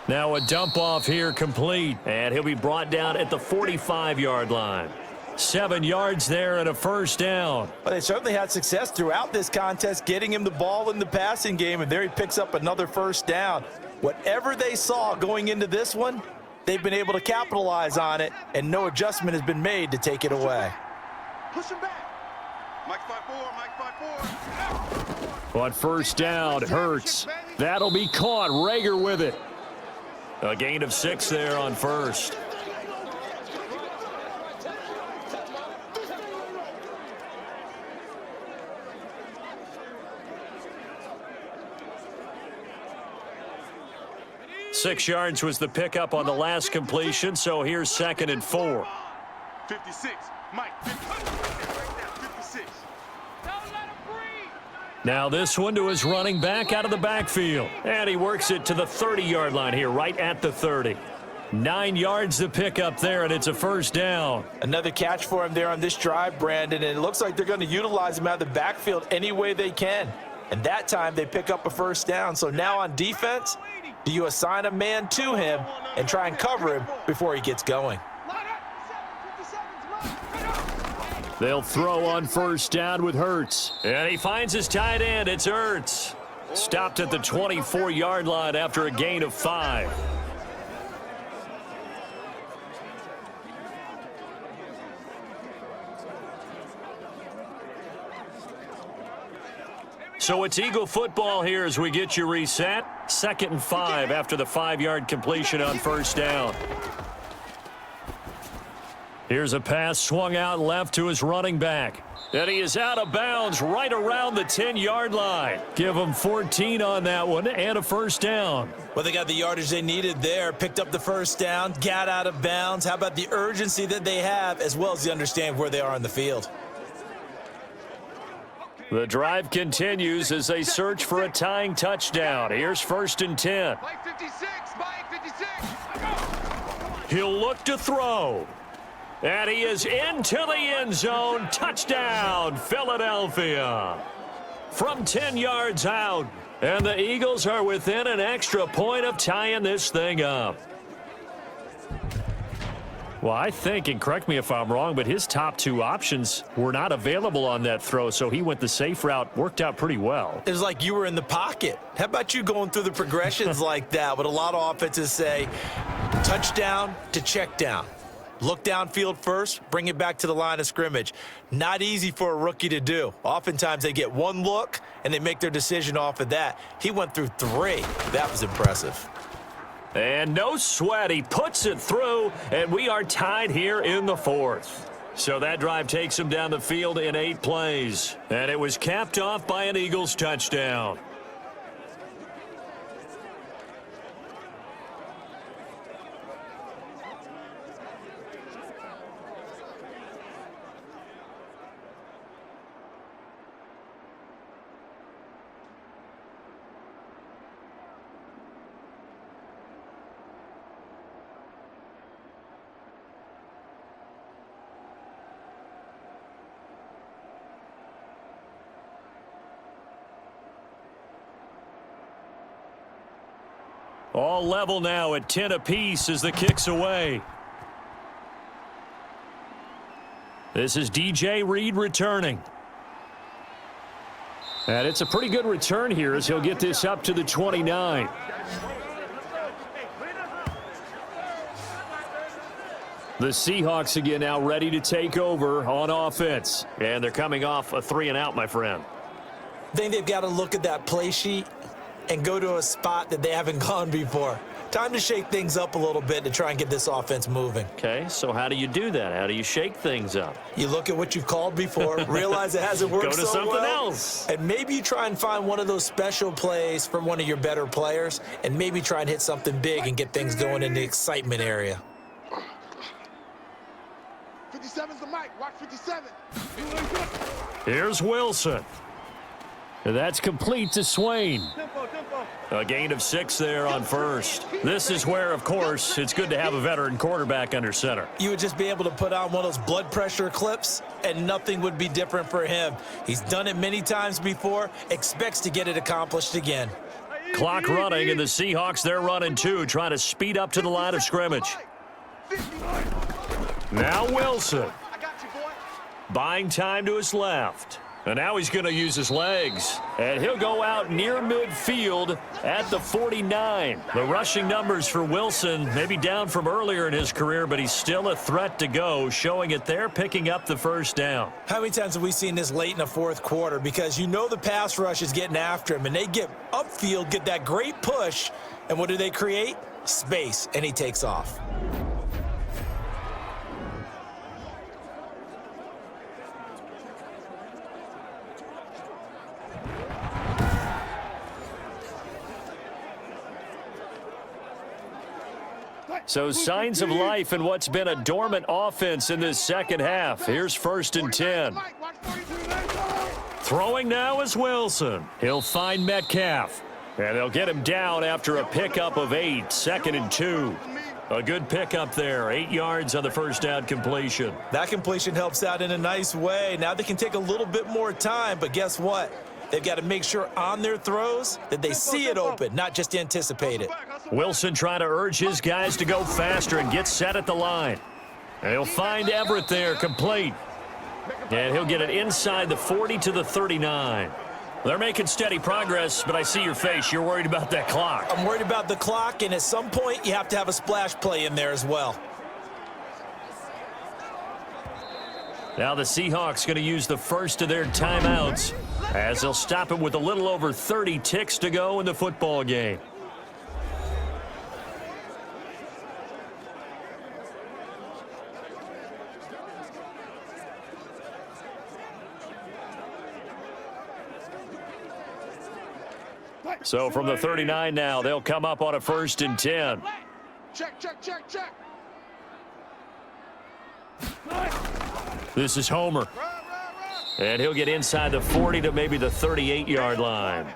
Now a dump off here complete, and he'll be brought down at the 45-yard line. 7 yards there and a first down. Well, they certainly had success throughout this contest, getting him the ball in the passing game, and there he picks up another first down. Whatever they saw going into this one, they've been able to capitalize on it, and no adjustment has been made to take it away. Push him back. Mike 5-4, Mike 5-4. On first down, Hurts. That'll be caught. Rager with it. A gain of 6 there on first. Six yards was the pickup on the last completion, so here's 2nd and 4. 56, Mike. 56. Now this one to his running back out of the backfield. And he works it to the 30-yard line here, right at the 30. 9 yards to pick up there, and it's a first down. Another catch for him there on this drive, Brandon, and it looks like they're going to utilize him out of the backfield any way they can. And that time they pick up a first down. So now on defense, do you assign a man to him and try and cover him before he gets going? They'll throw on first down with Hurts. And he finds his tight end. It's Ertz. Stopped at the 24-yard line after a gain of 5. So it's Eagle football here as we get you reset. 2nd and 5 after the 5-yard completion on first down. Here's a pass swung out left to his running back. And he is out of bounds right around the 10-yard line. Give him 14 on that one and a first down. Well, they got the yardage they needed there, picked up the first down, got out of bounds. How about the urgency that they have as well as the understand where they are on the field? The drive continues as they search for a tying touchdown. Here's 1st and 10. Mike 56, Mike 56. He'll look to throw. And he is into the end zone. Touchdown, Philadelphia. From 10 yards out. And the Eagles are within an extra point of tying this thing up. Well, I think, and correct me if I'm wrong, but his top two options were not available on that throw, so he went the safe route. Worked out pretty well. It was like you were in the pocket. How about you going through the progressions like that? What a lot of offenses say, touchdown to check down. Look downfield first, bring it back to the line of scrimmage. Not easy for a rookie to do. Oftentimes they get one look, and they make their decision off of that. He went through 3. That was impressive. And no sweat. He puts it through, and we are tied here in the 4th. So that drive takes him down the field in 8 plays. And it was capped off by an Eagles touchdown. All level now at 10 apiece as the kick's away. This is DJ Reed returning. And it's a pretty good return here as he'll get this up to the 29. The Seahawks again now ready to take over on offense. And they're coming off a 3-and-out, my friend. I think they've got to look at that play sheet and go to a spot that they haven't gone before. Time to shake things up a little bit to try and get this offense moving. Okay, so how do you do that? How do you shake things up? You look at what you've called before, realize it hasn't worked Go to so something well, else. and maybe you try and find one of those special plays from one of your better players, and maybe try and hit something big and get things going in the excitement area. 57's the mic. Watch 57. Here's Wilson. That's complete to Swain. A gain of 6 there on first. This is where, of course, it's good to have a veteran quarterback under center. You would just be able to put on one of those blood pressure clips, and nothing would be different for him. He's done it many times before, expects to get it accomplished again. Clock running, and the Seahawks, they're running too, trying to speed up to the line of scrimmage. Now Wilson. Buying time to his left. And now he's going to use his legs. And he'll go out near midfield at the 49. The rushing numbers for Wilson maybe down from earlier in his career, but he's still a threat to go, showing it there, picking up the first down. How many times have we seen this late in the 4th quarter? Because you know the pass rush is getting after him, and they get upfield, get that great push, and what do they create? Space, and he takes off. So signs of life in what's been a dormant offense in this second half. Here's 1st and 10. Throwing now is Wilson. He'll find Metcalf. And they'll get him down after a pickup of 8. 2nd and 2. A good pickup there. 8 yards on the first down completion. That completion helps out in a nice way. Now they can take a little bit more time, but guess what? They've got to make sure on their throws that they see it open, not just anticipate it. Wilson trying to urge his guys to go faster and get set at the line. And he'll find Everett there, complete. And he'll get it inside the 40 to the 39. They're making steady progress, but I see your face. You're worried about that clock. I'm worried about the clock, and at some point you have to have a splash play in there as well. Now the Seahawks going to use the first of their timeouts as they'll stop it with a little over 30 ticks to go in the football game. So from the 39 now, they'll come up on a 1st and 10. Check, check, check, check. This is Homer. And he'll get inside the 40 to maybe the 38-yard line.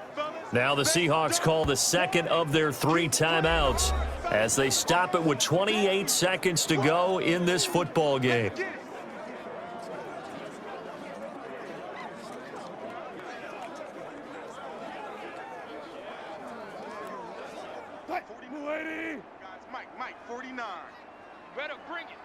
Now the Seahawks call the second of their 3 timeouts as they stop it with 28 seconds to go in this football game. Mike, 49. Better bring it.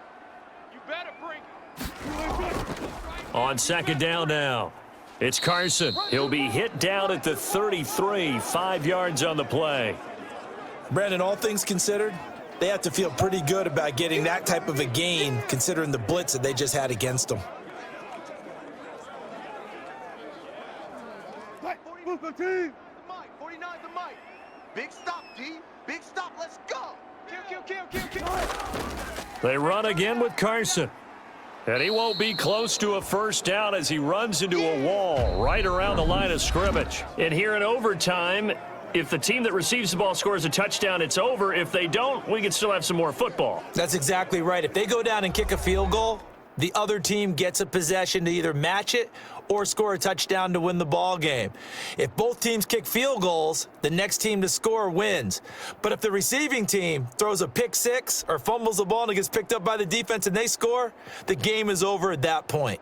You better bring it. On second down now, it's Carson. He'll be hit down at the 33, 5 yards on the play. Brandon, all things considered, they have to feel pretty good about getting that type of a gain, considering the blitz that they just had against them. Move the team. Mike, 49 to Mike. Big stop, D. Big stop. Let's go. Kill. They run again with Carson. And he won't be close to a first down as he runs into a wall right around the line of scrimmage. And here in overtime, if the team that receives the ball scores a touchdown, it's over. If they don't, we can still have some more football. That's exactly right. If they go down and kick a field goal, the other team gets a possession to either match it or score a touchdown to win the ball game. If both teams kick field goals, the next team to score wins. But if the receiving team throws a pick six or fumbles the ball and it gets picked up by the defense and they score, the game is over at that point.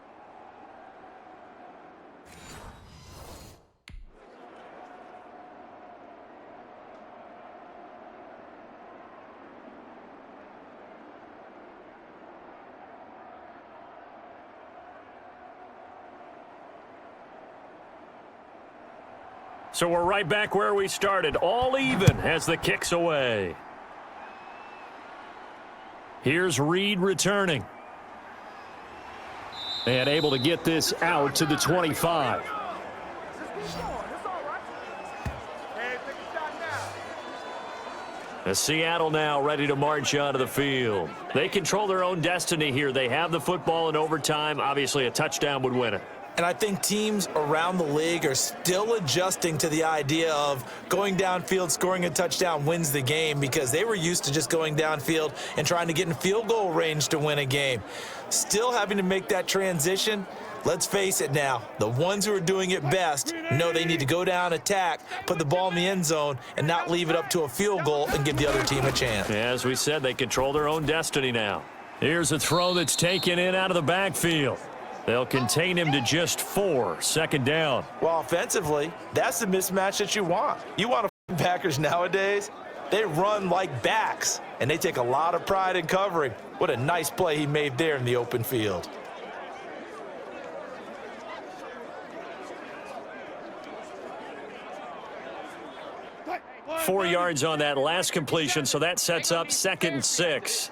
So we're right back where we started, all even as the kick's away. Here's Reed returning. And able to get this out to the 25. As Seattle now ready to march onto the field. They control their own destiny here. They have the football in overtime. Obviously, a touchdown would win it. And I think teams around the league are still adjusting to the idea of going downfield, scoring a touchdown wins the game, because they were used to just going downfield and trying to get in field goal range to win a game. Still having to make that transition. Let's face it now, the ones who are doing it best know they need to go down, attack, put the ball in the end zone, and not leave it up to a field goal and give the other team a chance. As we said, they control their own destiny now. Here's a throw that's taken in out of the backfield. They'll contain him to just 4, second down. Well, offensively, that's the mismatch that you want. You want a Packers nowadays, they run like backs, and they take a lot of pride in covering. What a nice play he made there in the open field. Four yards on that last completion, so that sets up 2nd and 6.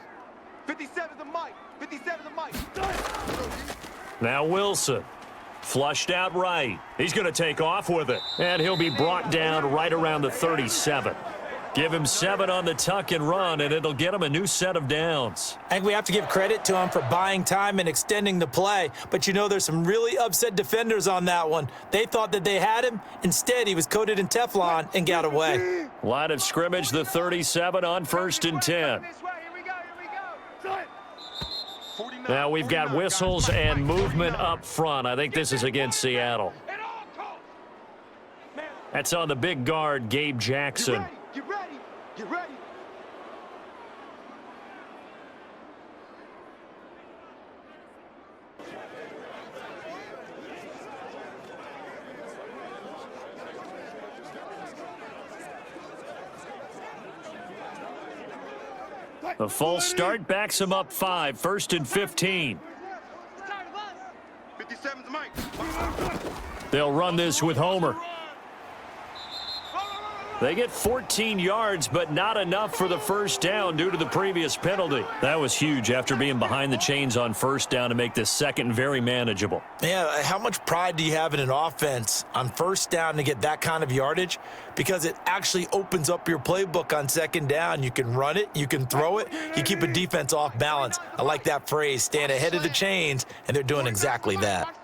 57 to Mike. 57 to Mike. Now Wilson, flushed out right. He's going to take off with it, and he'll be brought down right around the 37. Give him 7 on the tuck and run, and it'll get him a new set of downs. I think we have to give credit to him for buying time and extending the play, but you know there's some really upset defenders on that one. They thought that they had him. Instead, he was coated in Teflon and got away. Line of scrimmage, the 37 on 1st and 10. Now we've got whistles and movement up front. I think this is against Seattle. That's on the big guard, Gabe Jackson. Get ready. Get ready. The false start backs him up 5, 1st and 15. 57's Mike. They'll run this with Homer. They get 14 yards, but not enough for the first down due to the previous penalty. That was huge after being behind the chains on first down to make this second very manageable. Yeah, how much pride do you have in an offense on first down to get that kind of yardage? Because it actually opens up your playbook on second down. You can run it, you can throw it, you keep a defense off balance. I like that phrase, stand ahead of the chains, and they're doing exactly that.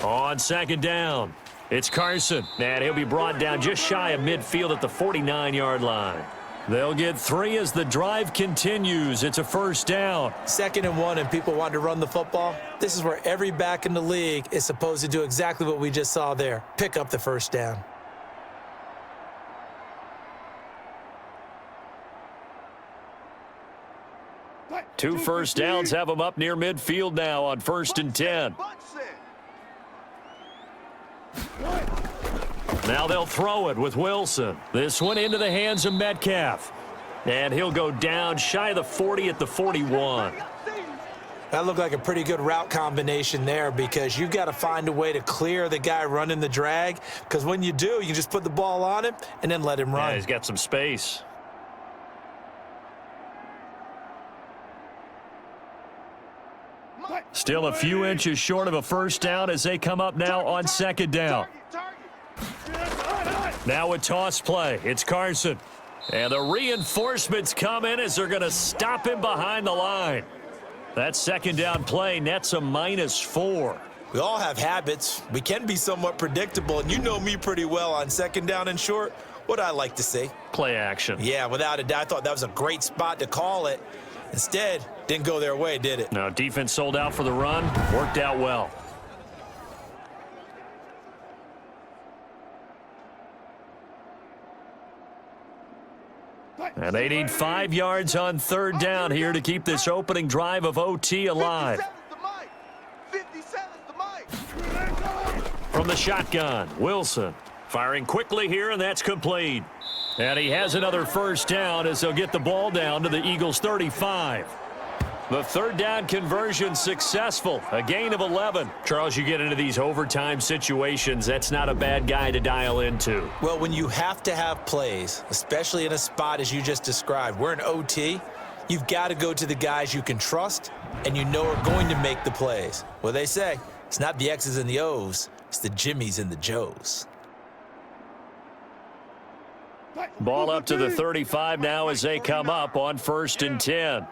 On second down, it's Carson, and he'll be brought down just shy of midfield at the 49-yard line. They'll get 3 as the drive continues. It's a first down. 2nd and 1, and people want to run the football. This is where every back in the league is supposed to do exactly what we just saw there. Pick up the first down. 2 first downs have them up near midfield now on 1st and 10. Now they'll throw it with Wilson. This one into the hands of Metcalf. And he'll go down shy of the 40 at the 41. That looked like a pretty good route combination there because you've got to find a way to clear the guy running the drag, because when you do, you just put the ball on him and then let him run. Yeah, he's got some space. Still a few inches short of a first down as they come up now on 2nd down. Now a toss play. It's Carson. And the reinforcements come in as they're going to stop him behind the line. That 2nd down play nets a -4. We all have habits. We can be somewhat predictable, and you know me pretty well on 2nd down and short. What I like to see. Play action. Yeah, without a doubt. I thought that was a great spot to call it. Instead, didn't go their way, did it? No, defense sold out for the run. Worked out well. And they need 5 yards on 3rd down here to keep this opening drive of OT alive. From the shotgun, Wilson firing quickly here, and that's complete. And he has another first down as they'll get the ball down to the Eagles' 35. The 3rd down conversion successful, a gain of 11. Charles, you get into these overtime situations, that's not a bad guy to dial into. Well, when you have to have plays, especially in a spot as you just described, we're in OT, you've got to go to the guys you can trust and you know are going to make the plays. Well, they say it's not the X's and the O's, it's the Jimmies and the Joes. Ball up to the 35 now as they come up on 1st and 10.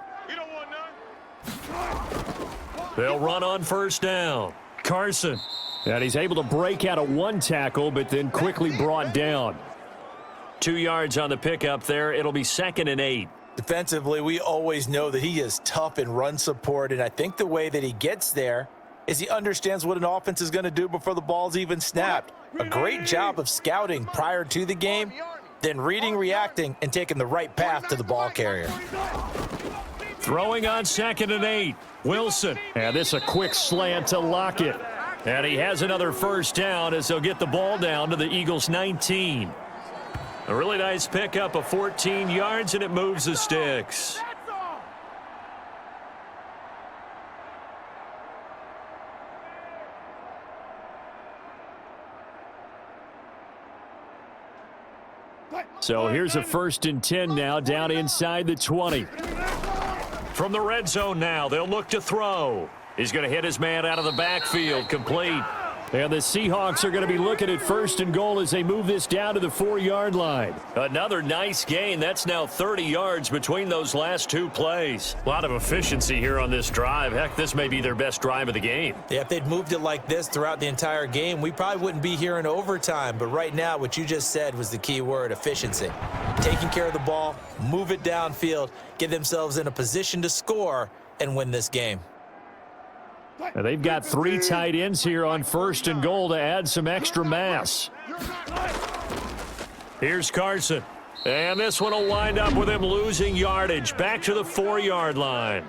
They'll run on 1st down. Carson. And he's able to break out of 1 tackle, but then quickly brought down. 2 yards on the pickup there. It'll be 2nd and 8. Defensively, we always know that he is tough in run support, and I think the way that he gets there is he understands what an offense is going to do before the ball's even snapped. A great job of scouting prior to the game, then reading, reacting, and taking the right path to the ball carrier. Throwing on 2nd and 8. Wilson. And this a quick slant to Lockett. And he has another first down as they'll get the ball down to the Eagles' 19. A really nice pickup of 14 yards, and it moves the sticks. So here's a 1st and 10 now down inside the 20. From the red zone now, they'll look to throw. He's going to hit his man out of the backfield, complete. And the Seahawks are going to be looking at 1st and goal as they move this down to the 4-yard line. Another nice gain. That's now 30 yards between those last 2 plays. A lot of efficiency here on this drive. Heck, this may be their best drive of the game. Yeah, if they'd moved it like this throughout the entire game, we probably wouldn't be here in overtime. But right now, what you just said was the key word, efficiency. Taking care of the ball, move it downfield, get themselves in a position to score and win this game. And they've got 3 tight ends here on 1st and goal to add some extra mass. Here's Carson. And this one will wind up with him losing yardage back to the 4-yard line.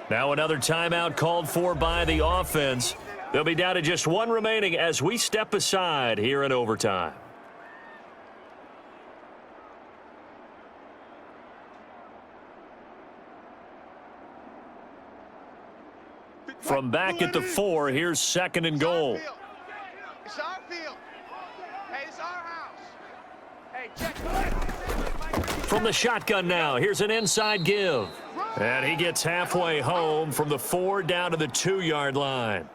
Now another timeout called for by the offense. They'll be down to just 1 remaining as we step aside here in overtime. From back at the 4, here's 2nd and goal. It's our field. Hey, it's our house. Hey, check. From the shotgun now, here's an inside give. And he gets halfway home from the 4 down to the 2-yard line.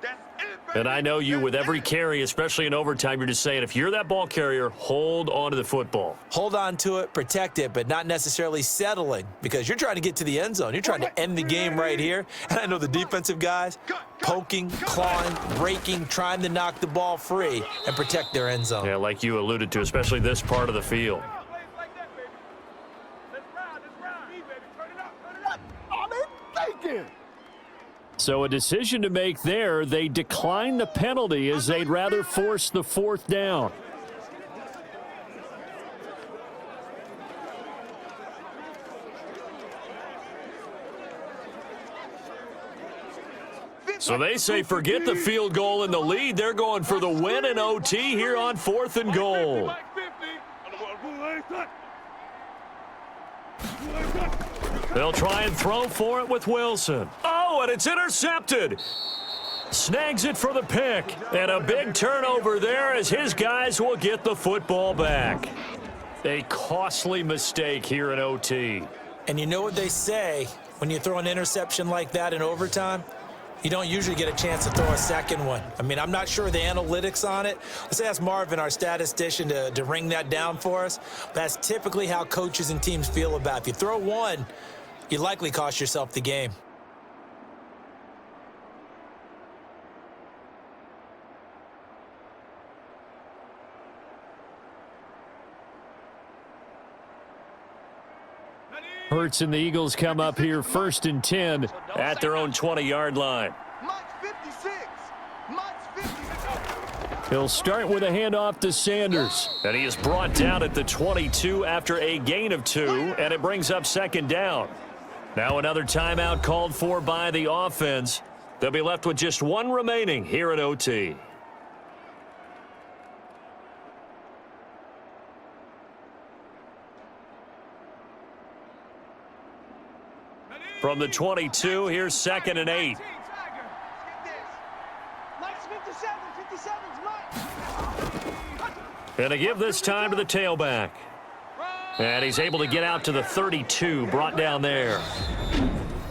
And I know you, with every carry, especially in overtime, you're just saying, if you're that ball carrier, hold on to the football. Hold on to it, protect it, but not necessarily settling, because you're trying to get to the end zone. You're trying to end the game right here. And I know the defensive guys poking, clawing, breaking, trying to knock the ball free and protect their end zone. Yeah, like you alluded to, especially this part of the field. So a decision to make there. They decline the penalty as they'd rather force the 4th down. So they say forget the field goal and the lead. They're going for the win in OT here on 4th and goal. They'll try and throw for it with Wilson. Oh, and it's intercepted. Snags it for the pick. And a big turnover there as his guys will get the football back. A costly mistake here in OT. And you know what they say, when you throw an interception like that in overtime, you don't usually get a chance to throw a second one. I mean, I'm not sure the analytics on it. Let's ask Marvin, our statistician, to ring that down for us. That's typically how coaches and teams feel about it. If you throw one, you likely cost yourself the game. Hurts and the Eagles come up here 1st and 10 at their own 20-yard line. Mike's 56. Mike's 56. He'll start with a handoff to Sanders. And he is brought down at the 22 after a gain of 2, and it brings up 2nd down. Now another timeout called for by the offense. They'll be left with just 1 remaining here in OT. From the 22, here's 2nd and 8. And to give this time to the tailback. And he's able to get out to the 32, brought down there.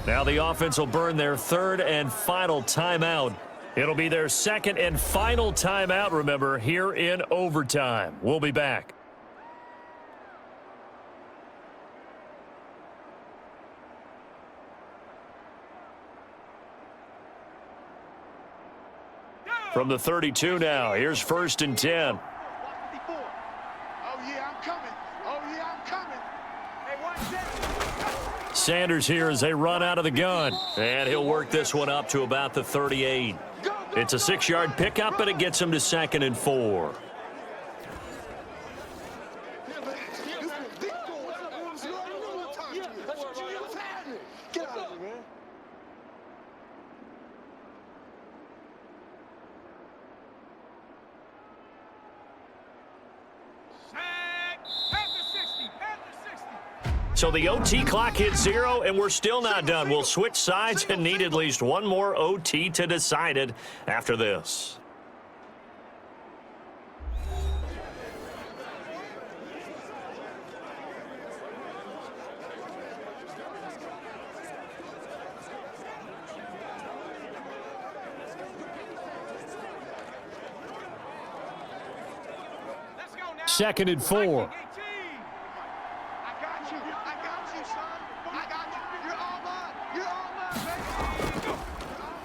Now the offense will burn their 3rd and final timeout. It'll be their 2nd and final timeout, remember, here in overtime. We'll be back. From the 32 now, here's 1st and 10. Sanders here as they run out of the gun. And he'll work this one up to about the 38. It's a 6-yard pickup, and it gets him to 2nd and 4. So the OT clock hits 0, and we're still not done. We'll switch sides and need at least 1 more OT to decide it after this. Second and 4.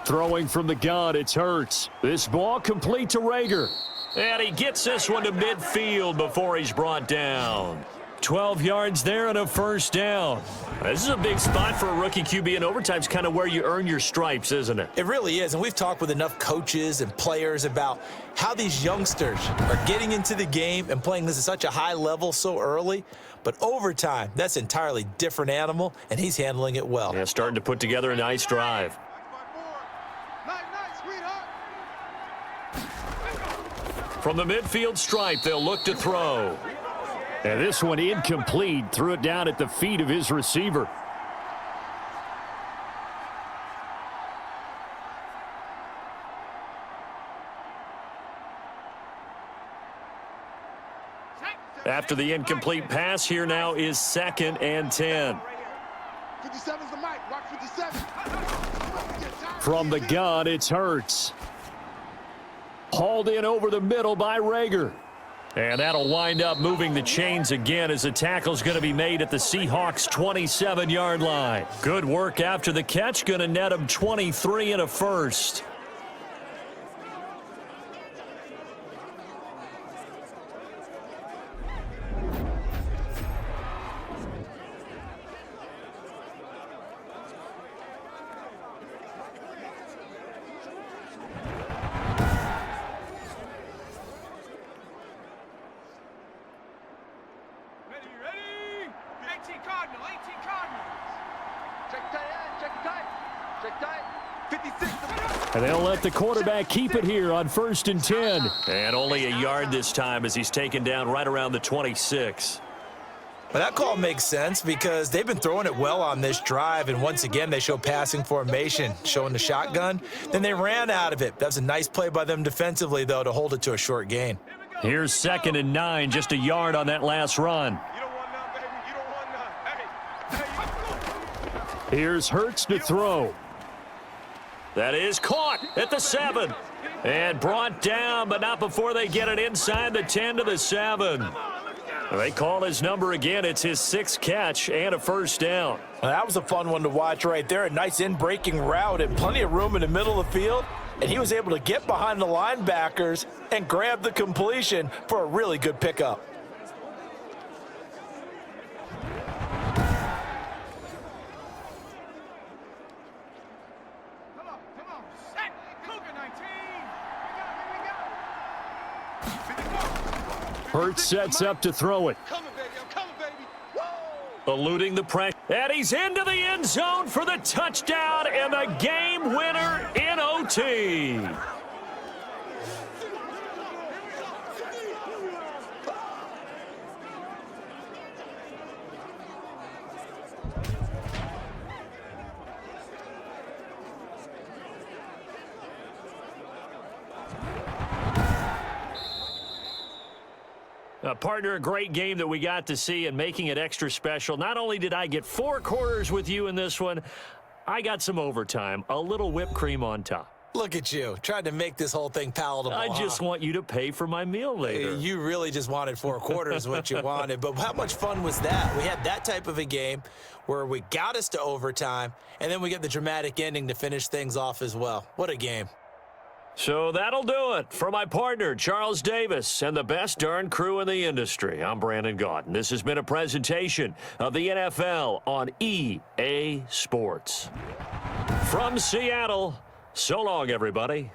Throwing from the gun, it's Hurts. This ball complete to Rager. And he gets this one to midfield before he's brought down. 12 yards there and a 1st down. This is a big spot for a rookie QB, and overtime's kind of where you earn your stripes, isn't it? It really is, and we've talked with enough coaches and players about how these youngsters are getting into the game and playing this at such a high level so early. But overtime, that's an entirely different animal, and he's handling it well. Yeah, starting to put together a nice drive. From the midfield stripe, they'll look to throw. And this one incomplete. Threw it down at the feet of his receiver. After the incomplete pass, here now is 2nd and 10. 57's the mic. Watch 57. From the gun, it's Hurts. Hauled in over the middle by Rager. And that'll wind up moving the chains again as the tackle's going to be made at the Seahawks' 27-yard line. Good work after the catch. Going to net him 23 and a 1st. And they'll let the quarterback keep it here on 1st and 10. And only a yard this time as he's taken down right around the 26. Well, that call makes sense because they've been throwing it well on this drive, and once again they show passing formation, showing the shotgun. Then they ran out of it. That was a nice play by them defensively, though, to hold it to a short gain. Here's 2nd and 9, just a yard on that last run. You don't want none, baby. You don't want none. Hey, Here's Hurts to throw. That is caught at the 7. And brought down, but not before they get it inside the 10 to the 7. They call his number again. It's his 6th catch and a 1st down. Well, that was a fun one to watch right there. A nice in-breaking route and plenty of room in the middle of the field. And he was able to get behind the linebackers and grab the completion for a really good pickup. come on. Set. Cougar 19. Hurts sets up to throw it. Coming, baby. I'm coming, baby. Woo! Eluding the pressure. And he's into the end zone for the touchdown and the game winner in OT. Partner, a great game that we got to see and making it extra special. Not only did I get 4 quarters with you in this one, I got some overtime, a little whipped cream on top. Look at you, trying to make this whole thing palatable. I just want you to pay for my meal later. You really just wanted 4 quarters, what you wanted. But how much fun was that? We had that type of a game where we got us to overtime, and then we get the dramatic ending to finish things off as well. What a game. So that'll do it for my partner, Charles Davis, and the best darn crew in the industry. I'm Brandon Gaudin. This has been a presentation of the NFL on EA Sports. From Seattle, so long, everybody.